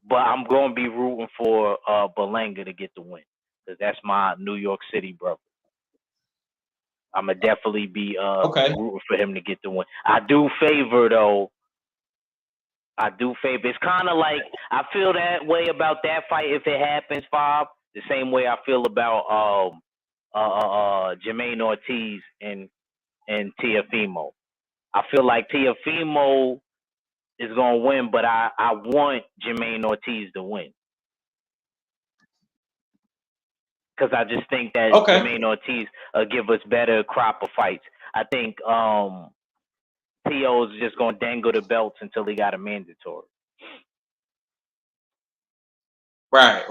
but I'm going to be rooting for Berlanga to get the win, because that's my New York City brother. I'm going to definitely be rooting for him to get the win. I do favor, though. It's kind of like, I feel that way about that fight if it happens, Bob, the same way I feel about Jermaine Ortiz and Teofimo. I feel like Teofimo is going to win, but I want Jermaine Ortiz to win. Because I just think that Jermaine Ortiz give us better crop of fights. I think T.O. is just going to dangle the belts until he got a mandatory. Right.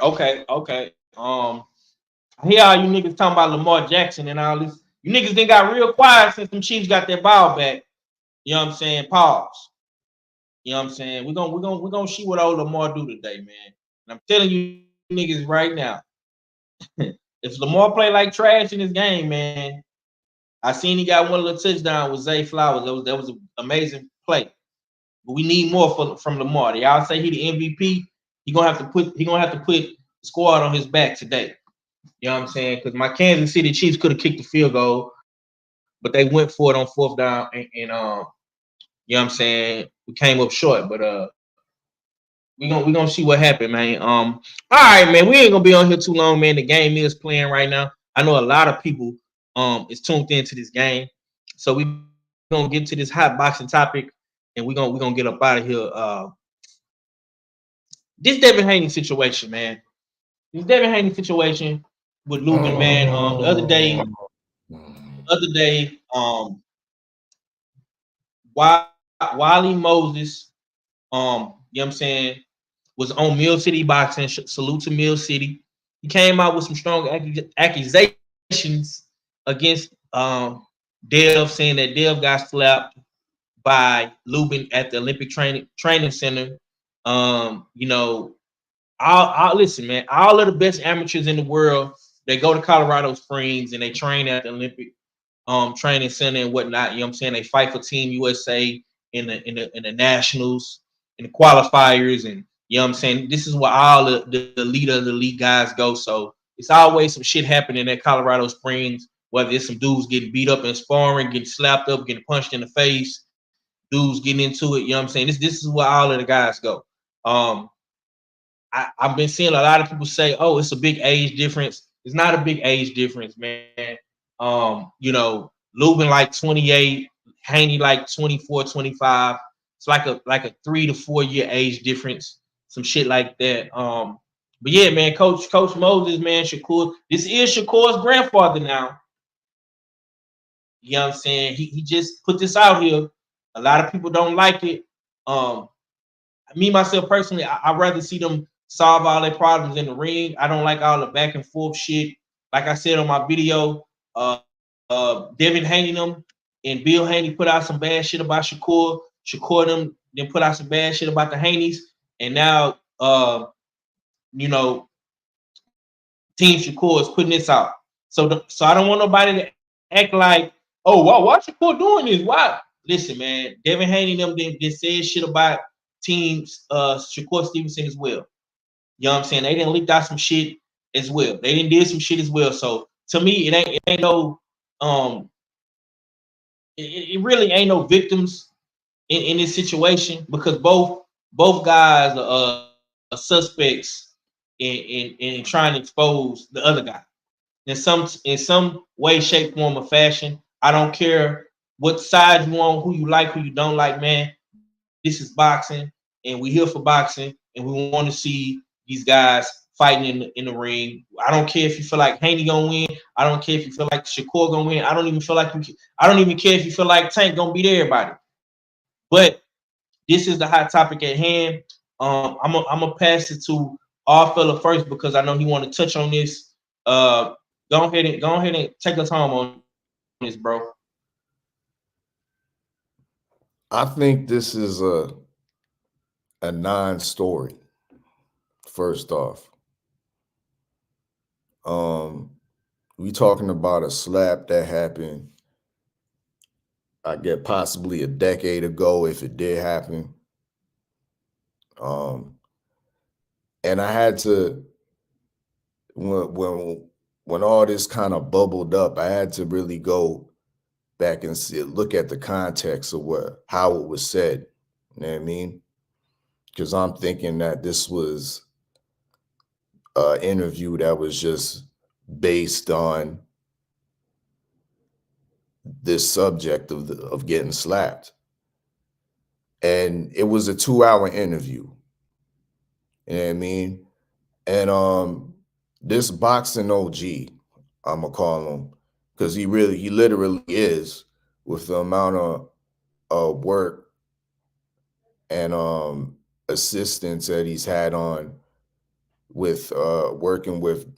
Okay. I hear all you niggas talking about Lamar Jackson and all this. You niggas done got real quiet since them Chiefs got their ball back. You know what I'm saying? Pause. You know what I'm saying? We're gonna see what old Lamar do today, man. And I'm telling you niggas right now, if Lamar play like trash in this game, man, I seen he got one little touchdown with Zay Flowers. That was an amazing play. But we need more from Lamar. Y'all say he the MVP. He gonna have to put the squad on his back today. You know what I'm saying? Because my Kansas City Chiefs could have kicked the field goal, but they went for it on 4th down, and you know what I'm saying? We came up short, but we gonna see what happened, man. All right, man. We ain't gonna be on here too long, man. The game is playing right now. I know a lot of people is tuned into this game, so we gonna get to this hot boxing topic, and we gonna get up out of here. This Devin HANEY situation, man. This Devin HANEY situation with Lubin, man. The other day, Wiley Moses, you know what I'm saying, was on Mill City Boxing. Salute to Mill City. He came out with some strong accusations against Dev, saying that Dev got slapped by Lubin at the Olympic Training Center. You know, I'll listen, man. All of the best amateurs in the world, they go to Colorado Springs and they train at the Olympic Training Center and whatnot. You know what I'm saying? They fight for Team USA in the nationals, in the qualifiers, and you know what I'm saying? This is where all the leader of the league guys go. So it's always some shit happening at Colorado Springs, whether it's some dudes getting beat up in sparring, getting slapped up, getting punched in the face, dudes getting into it. You know what I'm saying? This is where all of the guys go. I've been seeing a lot of people say, oh, it's a big age difference. It's not a big age difference, man. You know, Lubin like 28, Haney like 24, 25. It's like a 3 to 4 year age difference, some shit like that. But yeah, man, Coach Moses, man, Shakur. This is Shakur's grandfather now. You know what I'm saying? He just put this out here. A lot of people don't like it. Me, myself, personally, I'd rather see them solve all their problems in the ring. I don't like all the back and forth shit. Like I said on my video, Devin HANEY them and Bill Haney put out some bad shit about Shakur. Shakur them then put out some bad shit about the Haneys. And now, you know, Team Shakur is putting this out. So I don't want nobody to act like, oh, why Shakur doing this? Why? Listen, man, Devin HANEY them didn't say shit about Team Shakur Stevenson as well. You know what I'm saying? They didn't leak out some shit as well. They didn't did some shit as well. So to me, it ain't no it really ain't no victims in this situation, because both guys are suspects in trying to expose the other guy. in some way, shape, form, or fashion. I don't care what side you on, who you like, who you don't like, man. This is boxing, and we here for boxing, and we want to see these guys fighting in the ring. I don't care if you feel like Haney gonna win. I don't care if you feel like Shakur gonna win. I don't even feel like I don't even care if you feel like Tank gonna beat everybody. But this is the hot topic at hand. I'm gonna pass it to our fella first because I know he want to touch on this. Go ahead and take us home on this, bro. I think this is a non-story. First off, we talking about a slap that happened, I get possibly a decade ago if it did happen. And I had to, when all this kind of bubbled up, I had to really go back and look at the context of how it was said. You know what I mean? Because I'm thinking that this was an interview that was just based on this subject of getting slapped. And it was a 2-hour interview. You know what I mean? And this boxing OG, I'm gonna call him, because he literally is, with the amount of work and assistance that he's had on with working with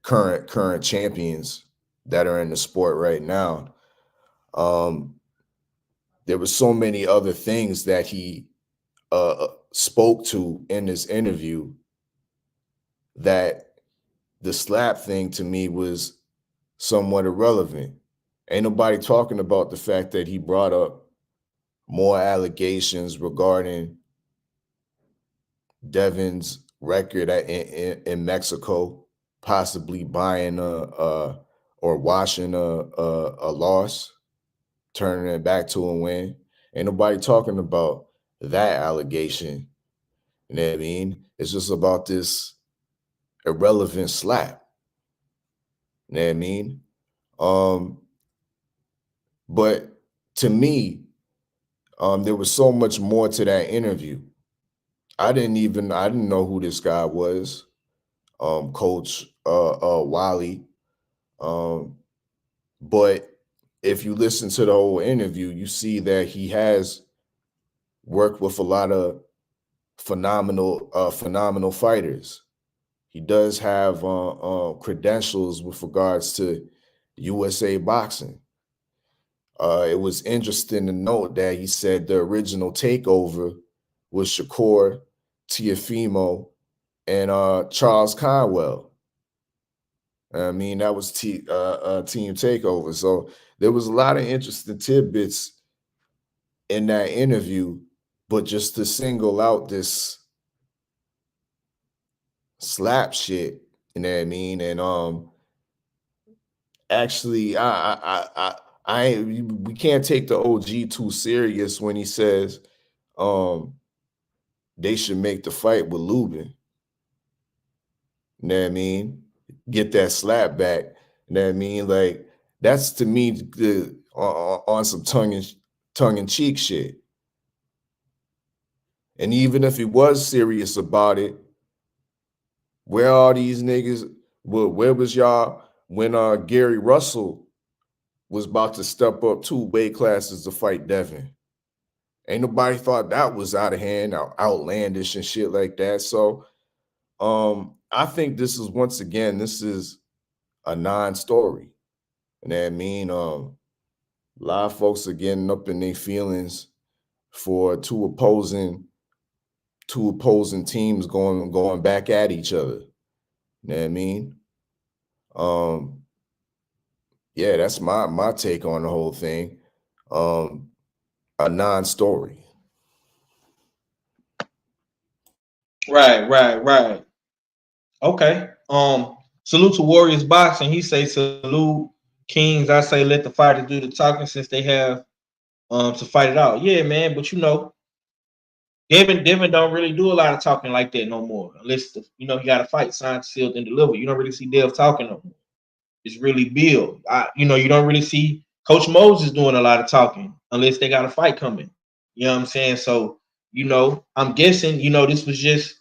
current champions that are in the sport right now. There were so many other things that he spoke to in this interview that the slap thing to me was somewhat irrelevant. Ain't nobody talking about the fact that he brought up more allegations regarding Devin's record in Mexico, possibly buying or washing a loss, turning it back to a win. Ain't nobody talking about that allegation. You know what I mean? It's just about this irrelevant slap. You know what I mean? But to me, there was so much more to that interview. I didn't know who this guy was, Coach Wally. But if you listen to the whole interview, you see that he has worked with a lot of phenomenal fighters. He does have credentials with regards to USA boxing. It was interesting to note that he said the original takeover was Shakur, Teofimo, and Charles Conwell. I mean, that was team takeover. So there was a lot of interesting tidbits in that interview, but just to single out this slap shit, you know what I mean? And actually, we can't take the OG too serious when he says they should make the fight with Lubin. You know what I mean? Get that slap back. You know what I mean? Like, that's to me on some tongue-in-cheek shit. And even if he was serious about it, where are these niggas? Where was y'all when Gary Russell was about to step up 2 weight classes to fight Devin? Ain't nobody thought that was out of hand, outlandish and shit like that. So I think this is, once again, this is a non-story. You know what I mean? A lot of folks are getting up in their feelings for two opposing teams going back at each other. You know what I mean? Yeah, that's my take on the whole thing. A non-story. Right. Okay. Salute to Warriors Boxing. He say salute Kings. I say let the fighters do the talking since they have to fight it out. Yeah, man. But you know, Devin don't really do a lot of talking like that no more. Unless he got a fight signed, sealed, and delivered. You don't really see Dev talking no more. It's really Bill. You don't really see Coach Moses doing a lot of talking unless they got a fight coming. You know what I'm saying? So, I'm guessing, this was just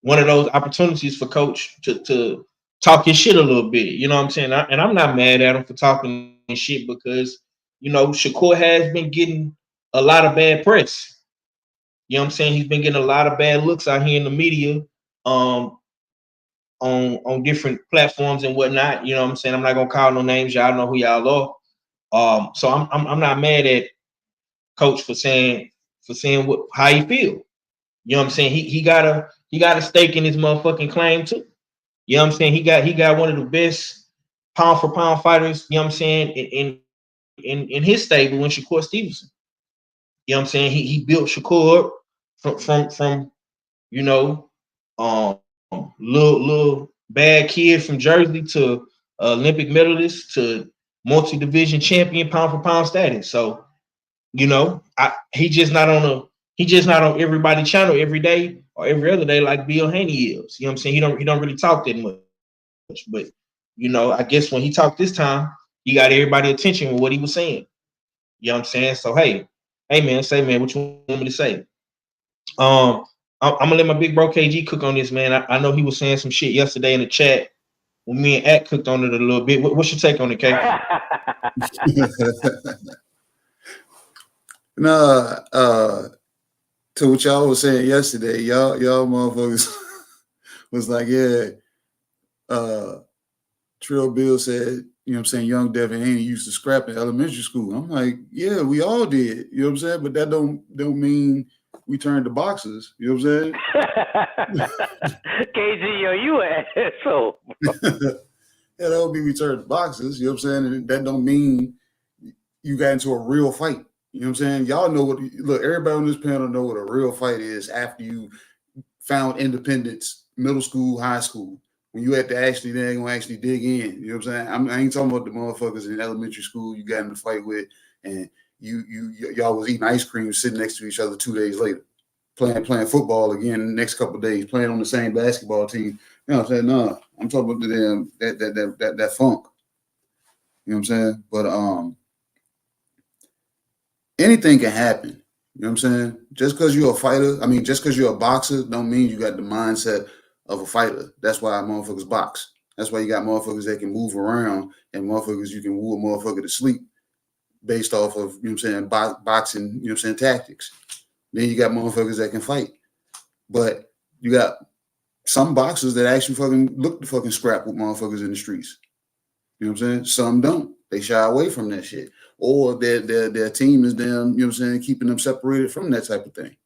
one of those opportunities for Coach to talk his shit a little bit. You know what I'm saying? And I'm not mad at him for talking shit because, Shakur has been getting a lot of bad press. You know what I'm saying? He's been getting a lot of bad looks out here in the media, on different platforms and whatnot. You know what I'm saying? I'm not gonna call no names. Y'all know who y'all are. So I'm not mad at Coach for saying how he feel. You know what I'm saying? He got a stake in his motherfucking claim too. You know what I'm saying? He got one of the best pound for pound fighters. You know what I'm saying? In his stable, in Shakur Stevenson. You know what I'm saying? He built Shakur up from little bad kid from Jersey to Olympic medalist to multi-division champion pound for pound status. So, he's just not on everybody's channel every day or every other day like Bill Haney is. You know what I'm saying? He don't really talk that much. But I guess when he talked this time, he got everybody's attention with what he was saying. You know what I'm saying? So hey man, say man, what you want me to say? I'm gonna let my big bro KG cook on this, man. I know he was saying some shit yesterday in the chat when me and At cooked on it a little bit. What's your take on it, K? To what y'all was saying yesterday, y'all motherfuckers was like, Trill Bill said, you know what I'm saying, young Devin Haney used to scrap in elementary school. I'm like, yeah, we all did. You know what I'm saying? But that don't mean we turned to boxers. You know what I'm saying? KG, yo, you an asshole. That don't mean we turned to boxers. You know what I'm saying? And that don't mean you got into a real fight. You know what I'm saying? Y'all know look, everybody on this panel know what a real fight is after you found independence, middle school, high school. When you had to actually, they ain't gonna actually dig in. You know what I'm saying? I ain't talking about the motherfuckers in elementary school you got in the fight with, and y'all was eating ice cream sitting next to each other 2 days later, playing football again the next couple of days, playing on the same basketball team. You know what I'm saying? No, I'm talking about that funk. You know what I'm saying? But anything can happen. You know what I'm saying? Just because you're a fighter, just because you're a boxer, don't mean you got the mindset of a fighter. That's why motherfuckers box. That's why you got motherfuckers that can move around and motherfuckers you can woo a motherfucker to sleep based off of, you know what I'm saying, boxing, you know what I'm saying, tactics. Then you got motherfuckers that can fight. But you got some boxers that actually fucking look to fucking scrap with motherfuckers in the streets. You know what I'm saying? Some don't. They shy away from that shit. Or their team is them, you know what I'm saying, keeping them separated from that type of thing.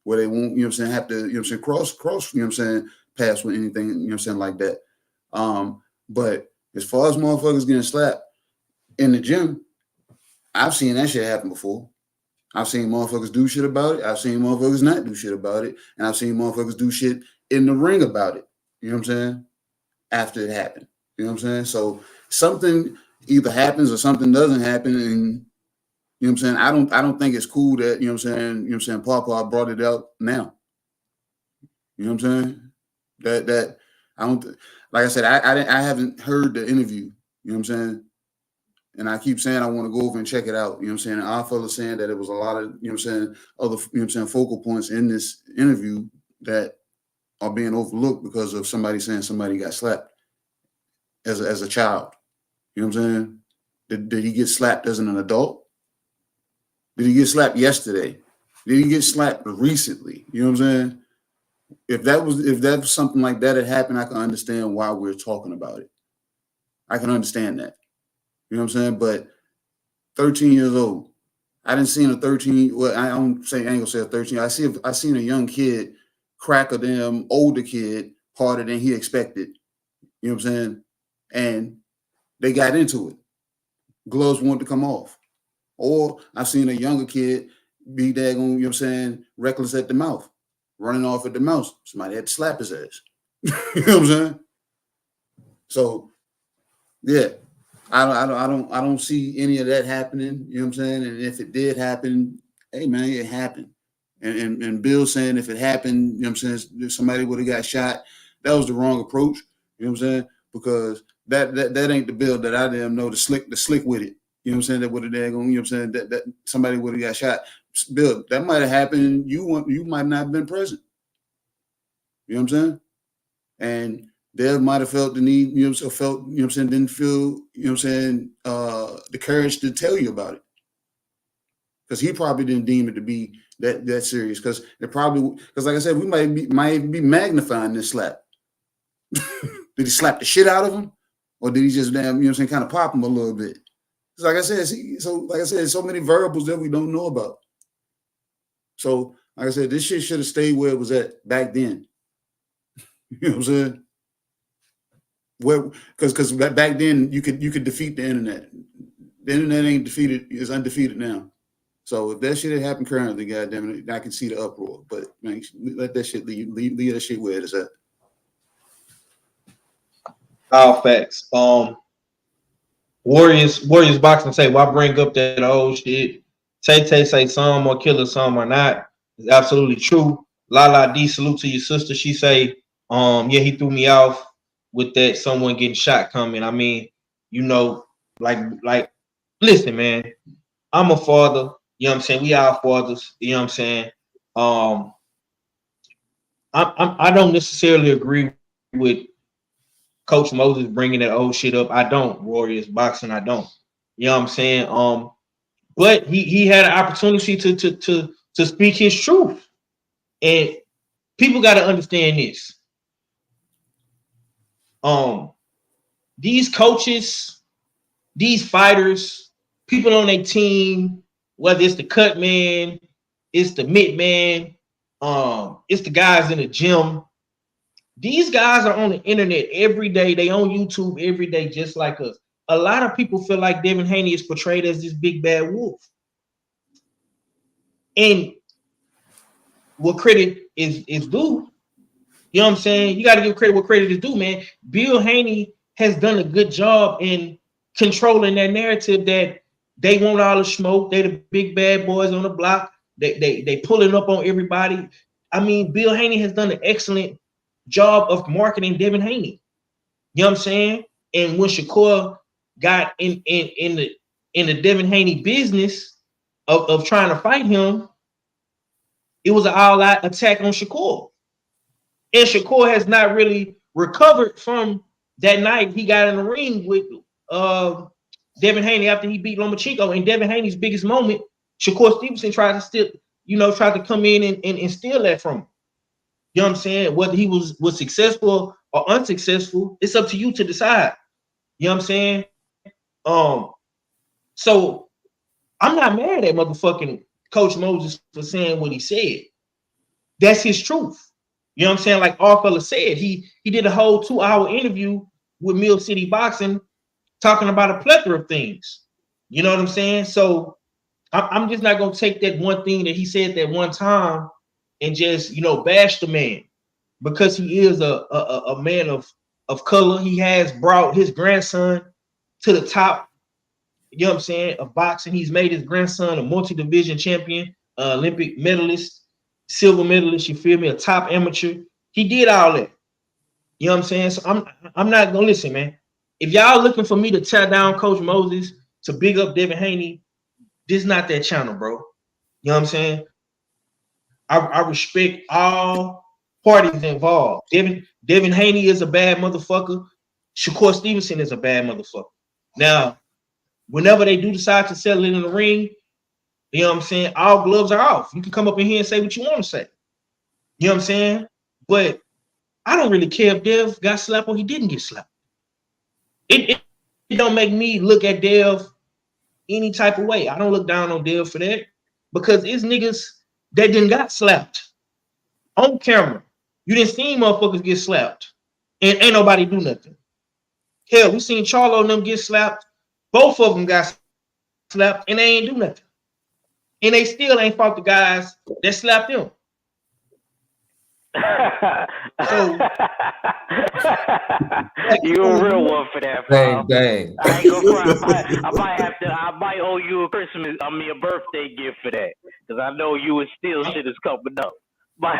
Where they won't, you know what I'm saying, have to, you know what I'm saying, cross, you know what I'm saying, pass with anything, you know what I'm saying, like that. But as far as motherfuckers getting slapped in the gym, I've seen that shit happen before. I've seen motherfuckers do shit about it. I've seen motherfuckers not do shit about it. And I've seen motherfuckers do shit in the ring about it. You know what I'm saying? After it happened. You know what I'm saying? So something either happens or something doesn't happen. And you know what I'm saying? I don't think it's cool that, you know what I'm saying, Papa brought it out now. You know what I'm saying? That I don't, like I said, I haven't heard the interview. You know what I'm saying? And I keep saying I want to go over and check it out. You know what I'm saying? And our fella's saying that it was a lot of, you know what I'm saying, other, you know what I'm saying, focal points in this interview that are being overlooked because of somebody saying somebody got slapped as a child. You know what I'm saying? Did he get slapped as an adult? Did he get slapped yesterday? Did he get slapped recently? You know what I'm saying? If that was something like that had happened, I can understand why we're talking about it. I can understand that. You know what I'm saying? But 13 years old. I didn't see a 13. Well, I ain't gonna say a 13. I seen a young kid crack a damn older kid harder than he expected. You know what I'm saying? And they got into it. Gloves wanted to come off. Or I've seen a younger kid be daggone, you know what I'm saying, reckless at the mouth, running off at the mouth. Somebody had to slap his ass. You know what I'm saying? So, yeah, I don't see any of that happening. You know what I'm saying? And if it did happen, hey man, it happened. And Bill saying if it happened, you know what I'm saying, if somebody would have got shot, that was the wrong approach. You know what I'm saying? Because that ain't the Bill that I damn know the slick with it. You know what I'm saying? That would have you know what I'm saying, that somebody would have got shot. Bill, that might have happened. You might not have been present. You know what I'm saying? And Dev might have felt the need, you know what I'm saying, didn't feel, you know what I'm saying, the courage to tell you about it. Because he probably didn't deem it to be that serious. Because like I said, we might be magnifying this slap. Did he slap the shit out of him? Or did he just you know what I'm saying, kind of pop him a little bit? Like I said, so many variables that we don't know about. So, like I said, this shit should have stayed where it was at back then. You know what I'm saying? Because back then you could defeat the internet. The internet ain't defeated; it's undefeated now. So if that shit had happened currently, goddamn it, I can see the uproar. But man, let that shit leave that shit where it is at. All facts. Warriors boxing say, why bring up that old shit? Tay say some or killer, some or not. It's absolutely true. Lala D, salute to your sister. She say, yeah, he threw me off with that someone getting shot coming. I mean, you know, like, listen, man, I'm a father. You know what I'm saying? We are fathers. You know what I'm saying? I don't necessarily agree with Coach Moses bringing that old shit up. I don't. Warriors boxing, I don't. You know what I'm saying? But he had an opportunity to speak his truth, and people got to understand this. These coaches, these fighters, people on their team, whether it's the cut man, it's the mitt man, it's the guys in the gym. These guys are on the internet every day. They on YouTube every day, just like us. A lot of people feel like Devin Haney is portrayed as this big bad wolf. And what credit is due, you know what I'm saying? You got to give credit what credit is due, man. Bill Haney has done a good job in controlling that narrative that they want all the smoke. They the big bad boys on the block. They pulling up on everybody. I mean, Bill Haney has done an excellent job of marketing Devin Haney. You know what I'm saying? And when Shakur got in the Devin Haney business of trying to fight him, it was an all-out attack on Shakur. And Shakur has not really recovered from that night he got in the ring with Devin Haney after he beat Lomachenko. And Devin Haney's biggest moment, Shakur Stevenson tried to come in and steal that from him. You know what I'm saying? Whether he was successful or unsuccessful, it's up to you to decide. You know what I'm saying? So I'm not mad at motherfucking Coach Moses for saying what he said. That's his truth. You know what I'm saying? Like all fellas said, he did a whole 2-hour interview with Mill City Boxing talking about a plethora of things. You know what I'm saying? So I'm just not gonna take that one thing that he said that one time and just, you know, bash the man, because he is a man of color. He has brought his grandson to the top, you know what I'm saying, of boxing. He's made his grandson a multi-division champion, Olympic medalist, silver medalist, you feel me, a top amateur. He did all that. You know what I'm saying? So I'm not gonna listen, man. If y'all looking for me to tear down Coach Moses, to big up Devin Haney, this is not that channel, bro. You know what I'm saying? I respect all parties involved. Devin Haney is a bad motherfucker. Shakur Stevenson is a bad motherfucker. Now, whenever they do decide to settle it in the ring, you know what I'm saying, all gloves are off. You can come up in here and say what you want to say. You know what I'm saying? But I don't really care if Dev got slapped or he didn't get slapped. It don't make me look at Dev any type of way. I don't look down on Dev for that, because it's niggas that didn't got slapped on camera. You didn't see motherfuckers get slapped and ain't nobody do nothing. Hell, we seen Charlo and them get slapped. Both of them got slapped and they ain't do nothing. And they still ain't fought the guys that slapped them. So you a real one for that, Dang, dang. I ain't gonna cry. I might owe you a birthday gift for that. Because I know you and still shit is coming up. But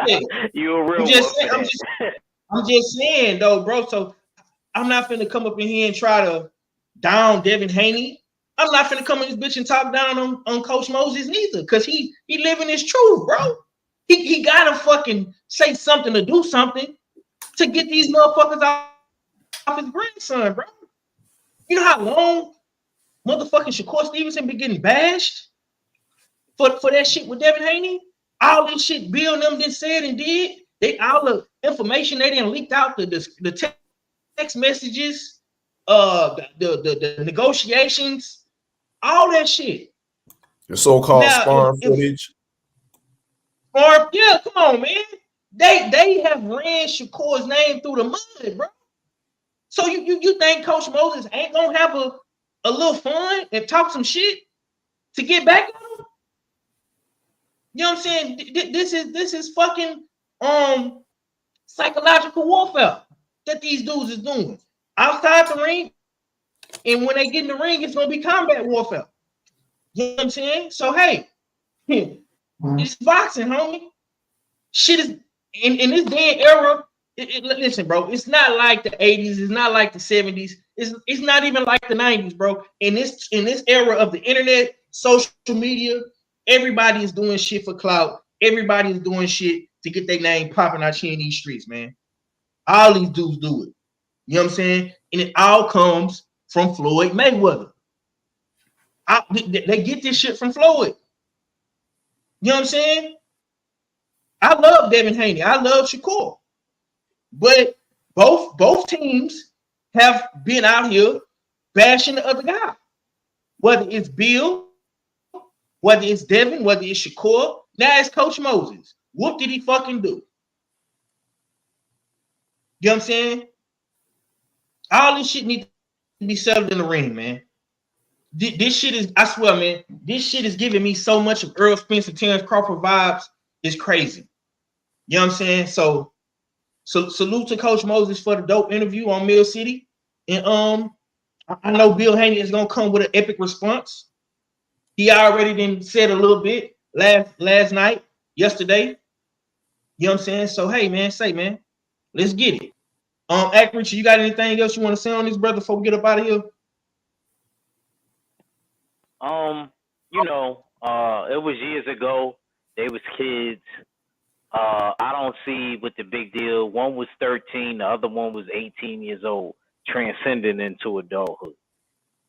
Yeah. you a real I'm one just for saying, that. I'm just saying though, bro. So I'm not finna come up in here and try to down Devin Haney. I'm not finna come in this bitch and talk down on Coach Moses neither, because he living his truth, bro. He gotta fucking say something to do something to get these motherfuckers off his grandson, bro. You know how long motherfucking Shakur Stevenson been getting bashed for that shit with Devin Haney? All this shit Bill and them did said and did. They all the information they didn't leaked out, the text messages, the negotiations, all that shit. The so-called Now, sparring if footage. or yeah, come on, man. They have ran Shakur's name through the mud, bro. So you think Coach Moses ain't gonna have a little fun and talk some shit to get back on him? You know what I'm saying? This is fucking psychological warfare that these dudes is doing outside the ring, and when they get in the ring, it's gonna be combat warfare. You know what I'm saying? So hey, it's boxing, homie. Shit is in this day and era. Listen, bro, it's not like the 80s, it's not like the 70s, it's not even like the 90s, bro. In this era of the internet, social media, everybody is doing shit for clout. Everybody is doing shit to get their name popping out here in these streets, man. All these dudes do it. You know what I'm saying? And it all comes from Floyd Mayweather. They get this shit from Floyd. You know what I'm saying? I love Devin Haney. I love Shakur. But both teams have been out here bashing the other guy. Whether it's Bill, whether it's Devin, whether it's Shakur, now it's Coach Moses. What did he fucking do? You know what I'm saying? All this shit needs to be settled in the ring, man. This shit is, I swear, man, this shit is giving me so much of Earl Spence and Terrence Crawford vibes. It's crazy. You know what I'm saying? So salute to Coach Moses for the dope interview on Mill City. And I know Bill Haney is gonna come with an epic response. He already been said a little bit last night, yesterday. You know what I'm saying? So hey, man, let's get it. Act you got anything else you want to say on this, brother, before we get up out of here? It was years ago. They was kids. I don't see what the big deal. One was 13, the other one was 18 years old, transcending into adulthood.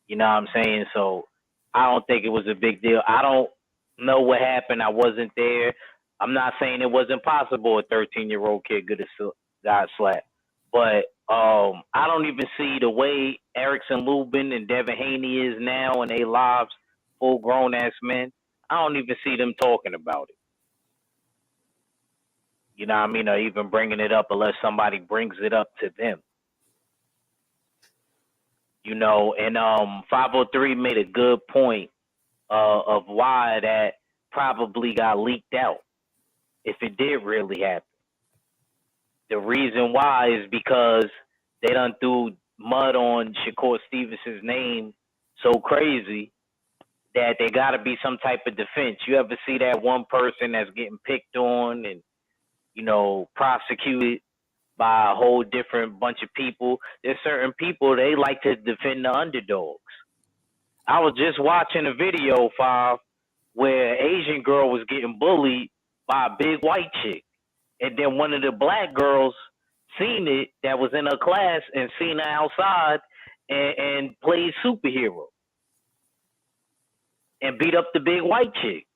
You know what I'm saying? So I don't think it was a big deal. I don't know what happened. I wasn't there. I'm not saying it wasn't possible a 13-year-old kid could have got slapped. But I don't even see the way Erickson Lubin and Devin Haney is now in their lives, full grown ass men. I don't even see them talking about it. You know what I mean? Or even bringing it up unless somebody brings it up to them. You know, and 503 made a good point of why that probably got leaked out, if it did really happen. The reason why is because they done threw mud on Shakur Stevenson's name so crazy that there got to be some type of defense. You ever see that one person that's getting picked on and, you know, prosecuted by a whole different bunch of people? There's certain people, they like to defend the underdogs. I was just watching a video, where an Asian girl was getting bullied by a big white chick. And then one of the black girls seen it that was in her class and seen her outside and played superhero and beat up the big white chick.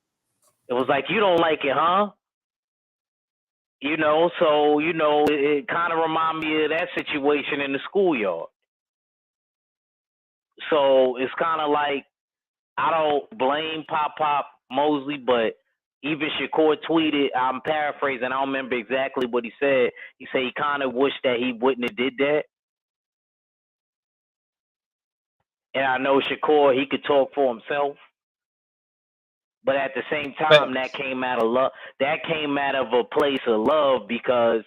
It was like, you don't like it, huh? You know, so, you know, it kind of reminded me of that situation in the schoolyard. So it's kind of like, I don't blame Pop Mosley, but even Shakur tweeted, I'm paraphrasing, I don't remember exactly what he said. He said he kind of wished that he wouldn't have did that. And I know Shakur, he could talk for himself. But at the same time, that came out of love. That came out of a place of love because,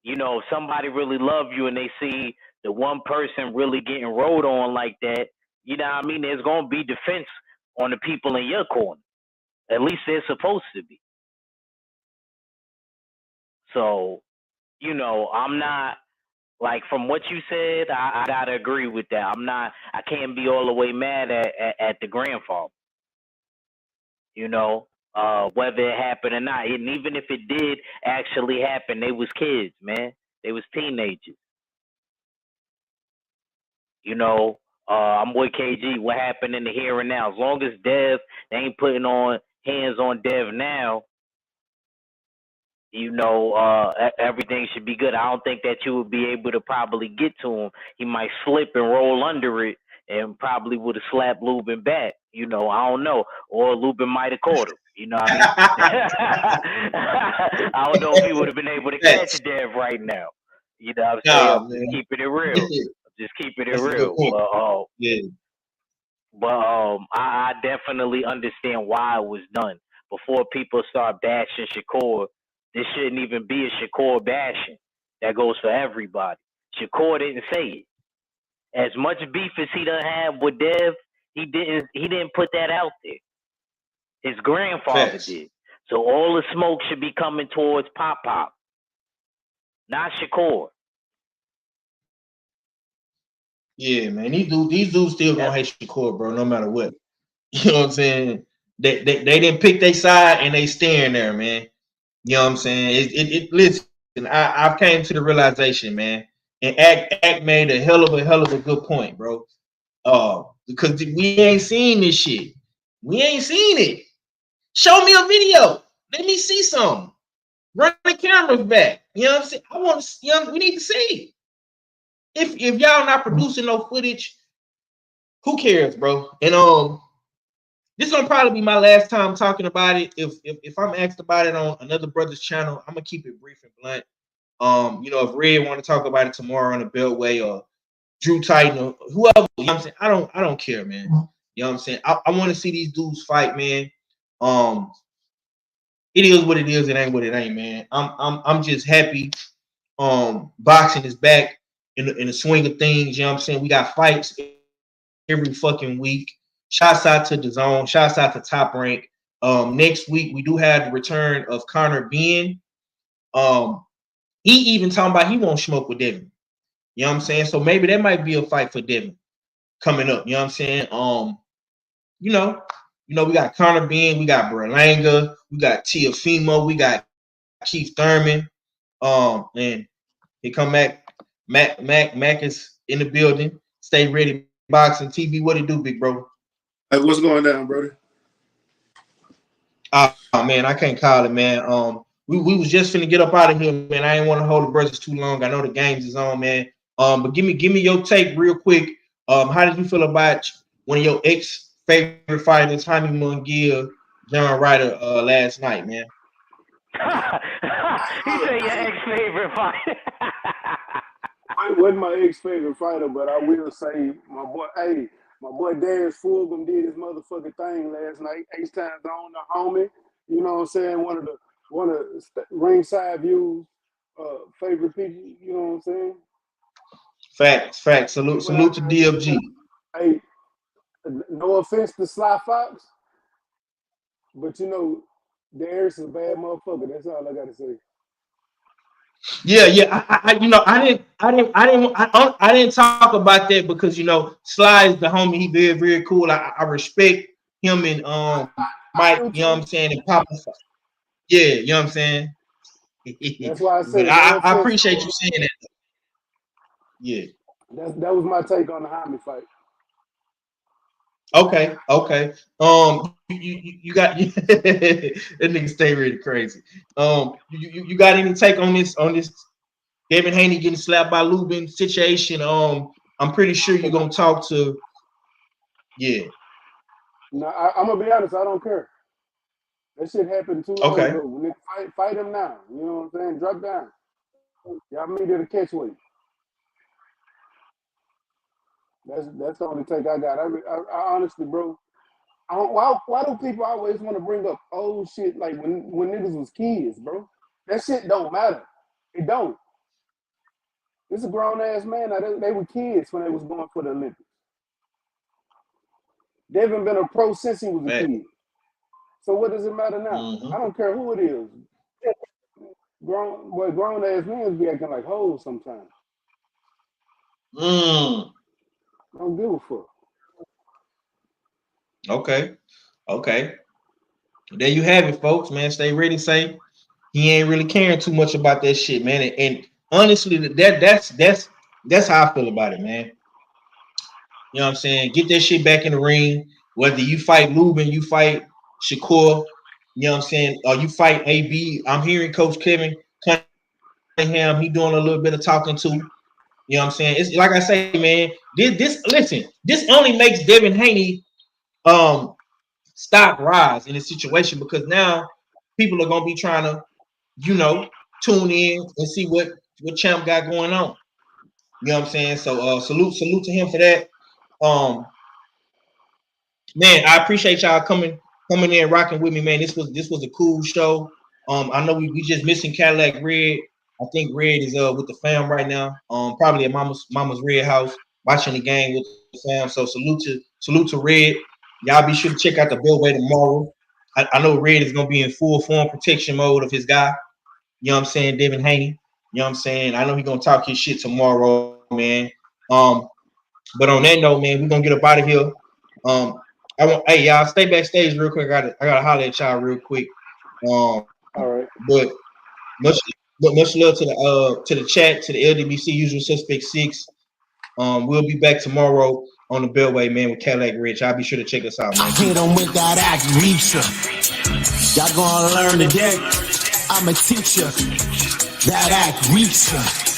you know, if somebody really love you and they see the one person really getting rolled on like that, you know what I mean? There's going to be defense on the people in your corner. At least they're supposed to be. So, you know, I'm not like from what you said. I gotta agree with that. I can't be all the way mad at the grandfather. You know, whether it happened or not, and even if it did actually happen, they was kids, man. They was teenagers. You know, I'm with KG. What happened in the here and now? As long as Dev, they ain't putting on hands on Dev now, you know, everything should be good. I don't think that you would be able to probably get to him. He might slip and roll under it and probably would have slapped Lubin back. You know, I don't know. Or Lubin might have caught him. You know what I mean? I don't know if he would have been able to catch Dev right now. You know what I'm saying? I'm just keeping it real. Just keeping it real. But I definitely understand why it was done. Before people start bashing Shakur, this shouldn't even be a Shakur bashing. That goes for everybody. Shakur didn't say it. As much beef as he done have with Dev, he didn't put that out there. His grandfather did. So all the smoke should be coming towards Pop, not Shakur. Yeah, man. These dudes still gonna hate Shakur, bro, no matter what. You know what I'm saying? They didn't pick their side and they staying there, man. You know what I'm saying? Listen, I've came to the realization, man, and Act made a hell of a good point, bro. Because we ain't seen this shit. We ain't seen it. Show me a video. Let me see something. Run the cameras back. You know what I'm saying? I want to. We need to see. If y'all not producing no footage, who cares, bro? And this is gonna probably be my last time talking about it. If I'm asked about it on another brother's channel, I'm gonna keep it brief and blunt. You know, if Red want to talk about it tomorrow on the Beltway or Drew Titan or whoever, you know what I'm saying? I don't care, man. You know what I'm saying? I want to see these dudes fight, man. It is what it is. It ain't what it ain't, man. I'm just happy. Boxing is back in the swing of things. You know what I'm saying? We got fights every fucking week. Shouts out to DAZN. Shouts out to Top Rank. Next week we do have the return of Conor Benn. He even talking about he won't smoke with Devin. You know what I'm saying? So maybe that might be a fight for Devin coming up. You know what I'm saying? You know, we got Conor Benn, we got Berlanga, we got Teofimo, we got Keith Thurman. And he come back. Mac is in the building. Stay ready. Boxing TV. What it do, big bro? Hey, what's going down, brother? Oh man, I can't call it, man. We was just finna get up out of here, man. I ain't want to hold the brothers too long. I know the games is on, man. But give me your take real quick. How did you feel about one of your ex-favorite fighters, Jaime Mungia, John Ryder, last night, man? He said your ex-favorite fighter. I wasn't my ex-favorite fighter, but I will say my boy Darius Fulgham did his motherfucking thing last night. H-Time's on the homie. You know what I'm saying? One of the ringside views favorite people. You know what I'm saying? Facts. Salute to DFG. Hey, no offense to Sly Fox, but you know, Darius is a bad motherfucker. That's all I gotta say. Yeah. I didn't talk about that because Sly is the homie. He very, very cool. I respect him and Mike. You know what I'm saying? And Papa. Yeah, you know what I'm saying. That's why I said I appreciate you saying that. Yeah. That was my take on the Jaime fight. Okay. You got that nigga stay really crazy. You got any take on this Devin Haney getting slapped by Lubin situation? I'm pretty sure you're gonna talk to. Yeah. No, I'm gonna be honest. I don't care. That shit happened too long ago. When fight him now. You know what I'm saying? Drop down. Y'all meet at a catch weight. That's the only take I got. I honestly, bro. Why do people always want to bring up old shit like when niggas was kids, bro? That shit don't matter. It don't. This is a grown ass man. Now they were kids when they was going for the Olympics. Devin been a pro since he was a kid. So what does it matter now? Mm-hmm. I don't care who it is. Grown ass men be acting like hoes sometimes. I don't give a fuck. Okay. There you have it, folks, man. Stay ready. Say he ain't really caring too much about that shit, man. And honestly, that's how I feel about it, man. You know what I'm saying? Get that shit back in the ring. Whether you fight Lubin, you fight Shakur, you know what I'm saying, or you fight AB. I'm hearing Coach Kevin Cunningham, he doing a little bit of talking to. You know what I'm saying? It's like I say, man. This only makes Devin HANEY stop rise in this situation, because now people are gonna be trying to, tune in and see what Champ got going on. You know what I'm saying? So salute to him for that. Man, I appreciate y'all coming in and rocking with me, man. This was a cool show. I know we just missing Cadillac Red. I think Red is with the fam right now. Probably at Mama's Red house watching the game with the fam. So salute to Red. Y'all be sure to check out the Bellway tomorrow. I know Red is gonna be in full form protection mode of his guy. You know what I'm saying, Devin HANEY. You know what I'm saying? I know he's gonna talk his shit tomorrow, man. But on that note, man, we're gonna get up out of here. Hey y'all, stay backstage real quick. I gotta holler at y'all real quick. All right. But much love to the chat, to the LDBC Usual Suspect 6. We'll be back tomorrow on the Bellway, man, with Cadillac Ridge. I'll be sure to check us out, man. Hit them with that act reacher. Y'all gonna learn today. I'm a teacher. That act reacher.